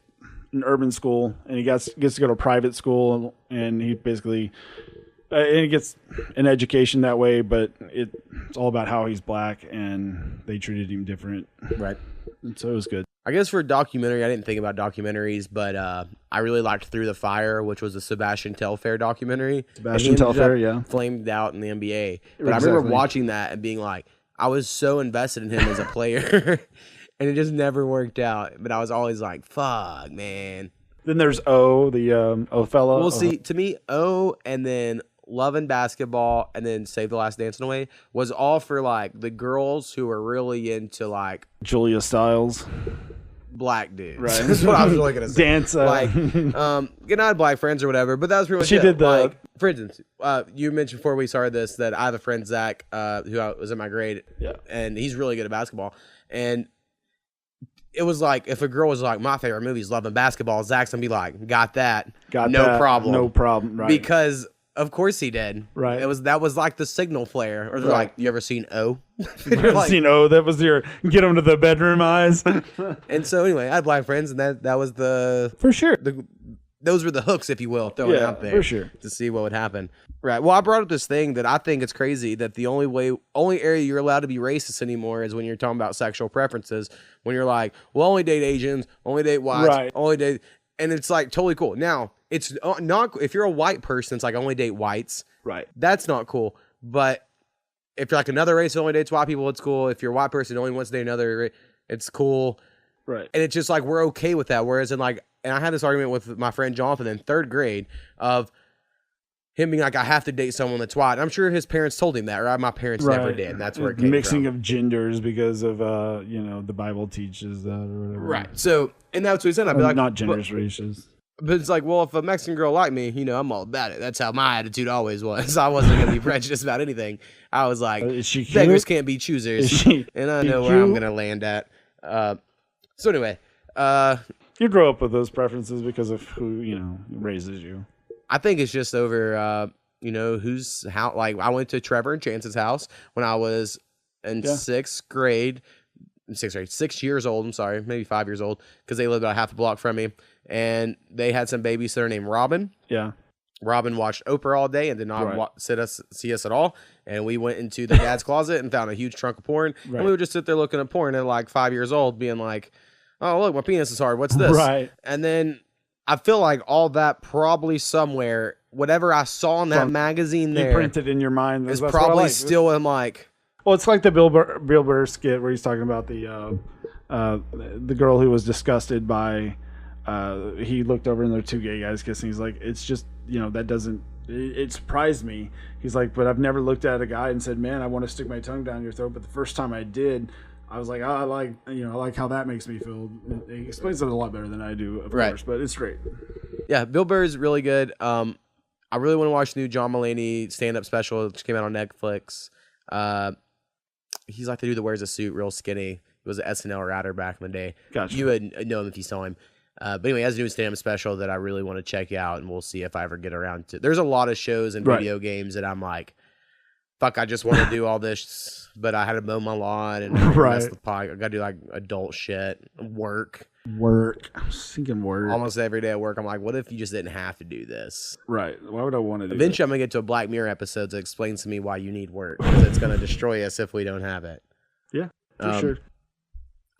an urban school, and he gets to go to private school, and he basically and he gets an education that way, but it's all about how he's black, and they treated him different, right? And so it was good. I guess for a documentary, I didn't think about documentaries, but I really liked Through the Fire, which was a Sebastian Telfair documentary. Sebastian Telfair, yeah. Flamed out in the NBA. But I remember watching that and being like, I was so invested in him as a player, and it just never worked out. But I was always like, fuck, man. Then there's the Othello. Well, see, to me, and then Love and Basketball, and then Save the Last Dance in a Way was all for like the girls who were really into like Julia Stiles. Black dudes. Right. That's what I was really gonna say. Dance. Like, I had black friends or whatever, but that was pretty much She it. did the. Like, for instance, you mentioned before we started this that I have a friend, Zach, who was in my grade. Yeah. And he's really good at basketball. And it was like, if a girl was like, my favorite movie is Love and Basketball, Zach's gonna be like, got that. No problem. No problem. Right. Because of course he did. Right. That was like the signal flare. Or they're Right. like, you ever seen O? Like, that was your get them to the bedroom eyes. And so anyway, I had black friends, and that was for sure. Those were the hooks, if you will, throwing out there for sure to see what would happen. Right. Well, I brought up this thing that I think it's crazy that the only area you're allowed to be racist anymore is when you're talking about sexual preferences. When you're like, well, only date Asians, only date whites, right. only date, and it's like totally cool. Now it's not if you're a white person, it's like only date whites. Right. That's not cool. But if you're like another race that only dates white people, it's cool. If you're a white person who only wants to date another race, it's cool. Right. And it's just like we're okay with that. Whereas and I had this argument with my friend Jonathan in third grade of him being like, I have to date someone that's white. I'm sure his parents told him that, right? My parents never did. And that's where it came Mixing from. of genders because of the Bible teaches that or whatever. Right. So, and that's what he said. I'd be like, not genders, races. But it's like, well, if a Mexican girl liked me, I'm all about it. That's how my attitude always was. I wasn't going to be prejudiced about anything. I was like, is she cute? beggars can't be choosers. And I know where I'm cute? going to land at. So anyway, you grow up with those preferences because of who, raises you. I think it's just over, who's how, like I went to Trevor and Chance's house when I was in sixth grade, 6 years old. I'm sorry, maybe 5 years old, because they lived about half a block from me. And they had some babysitter named Robin. Yeah. Robin watched Oprah all day and did not see us at all. And we went into the dad's closet and found a huge trunk of porn. Right. And we would just sit there looking at porn at like 5 years old, being like, oh, look, my penis is hard. What's this? Right. And then I feel like all that probably somewhere, whatever I saw in that magazine there, imprinted in your mind. is probably still in like. Well, it's like the Bill Burr skit where he's talking about the girl who was disgusted by. He looked over and there were two gay guys kissing. He's like, it's just that doesn't. It surprised me. He's like, but I've never looked at a guy and said, man, I want to stick my tongue down your throat. But the first time I did, I was like, oh, I like how that makes me feel. He explains it a lot better than I do, of course, but it's great. Yeah, Bill Burr is really good. I really want to watch the new John Mulaney stand-up special, which came out on Netflix. He's like the dude that wears a suit, real skinny. He was an SNL writer back in the day. Gotcha. You would know him if you saw him. But anyway, he has a new stand-up special that I really want to check out, and we'll see if I ever get around to. There's a lot of shows and video games that I'm like, fuck, I just want to do all this, but I had to mow my lawn and mess the pot. I got to do like adult shit, work. I was thinking work. Almost every day at work, I'm like, what if you just didn't have to do this? Right. Why would I want to do Eventually, I'm going to get to a Black Mirror episode that explains to me why you need work, because it's going to destroy us if we don't have it. Yeah, for sure.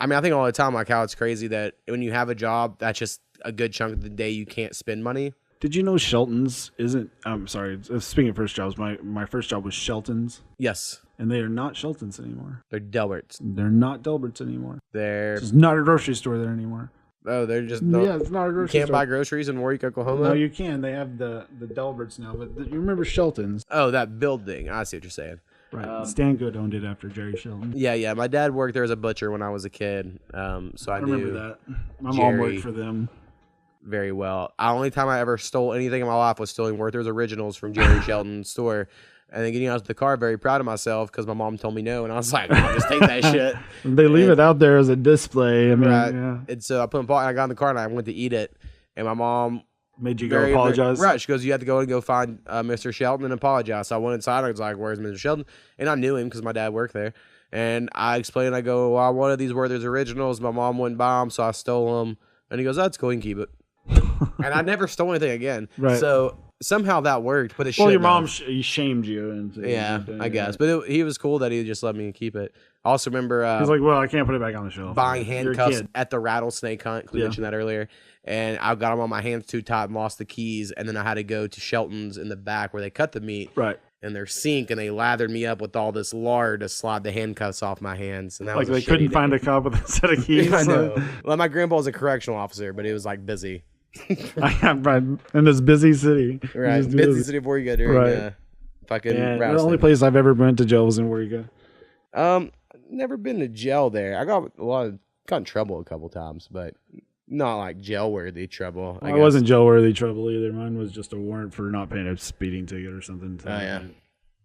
I mean, I think all the time, like how it's crazy that when you have a job, that's just a good chunk of the day you can't spend money. Did you know Shelton's isn't? I'm sorry. Speaking of first jobs, my first job was Shelton's. Yes. And they are not Shelton's anymore. They're Delberts. They're not Delberts anymore. They're It's not a grocery store there anymore. Oh, they're just yeah, it's not a grocery store. You can't buy groceries in Warwick, Oklahoma? No, you can. They have the Delberts now, but you remember Shelton's? Oh, that building. I see what you're saying. Right. Stan Good owned it after Jerry Shelton. Yeah. My dad worked there as a butcher when I was a kid, so I remember knew that. My mom Jerry worked for them. very well. The only time I ever stole anything in my life was stealing Werther's Originals from Jerry Shelton's store. And then getting out of the car, very proud of myself because my mom told me no, and I was like, "I'll just take that shit." They leave it out there as a display. I mean, Right. yeah. And so I put in, and I got in the car and I went to eat it, and my mom Made you go apologize. Right. She goes, "You have to go and go find Mr. Shelton and apologize." So I went inside. I was like, "Where's Mr. Shelton?" And I knew him because my dad worked there. And I explained, I go, "Well, I wanted these Werther's Originals. My mom wouldn't buy them, so I stole them." And he goes, "That's cool. You can keep it." And I never stole anything again. Right. So somehow that worked. But it Well, should your mom shamed you. And yeah, I guess. But he was cool that he just let me keep it. I also remember he's like, well, I can't put it back on the shelf. buying You're a handcuffs kid. at the rattlesnake hunt. We mentioned that earlier. And I got them on my hands too tight and lost the keys. And then I had to go to Shelton's in the back where they cut the meat. Right. In their sink, and they lathered me up with all this lard to slide the handcuffs off my hands. And that Like was they couldn't find a cop with a set of keys. I know. Well, my grandpa was a correctional officer, but he was like busy. Right. In this busy city. Right. Just Busy city before you go during Right. fucking Yeah, the rattlesnake. only place I've ever been to jail was in Warriga. Never been to jail there. I got in trouble a couple times, but not like jail worthy trouble. I wasn't jail-worthy trouble either. Mine was just a warrant for not paying a speeding ticket or something. Oh yeah,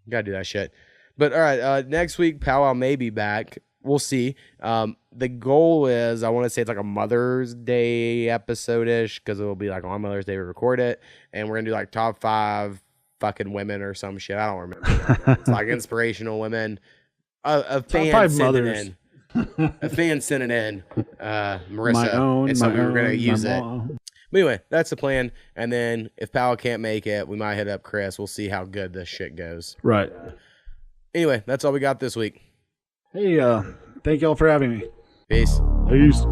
gotta do that shit. But all right, next week Powwow may be back. We'll see. The goal is I want to say it's like a Mother's Day episode-ish because it will be like on Mother's Day we record it, and we're gonna do like top 5 fucking women or some shit. I don't remember. It's like inspirational women. A fan 5 sent it mothers. in. A fan sent it in, Marissa. My own. And so my we were going to own, use my it. mom. But anyway, that's the plan. And then if Powell can't make it, we might hit up Chris. We'll see how good this shit goes. Right. Anyway, that's all we got this week. Hey, thank y'all for having me. Peace. Peace.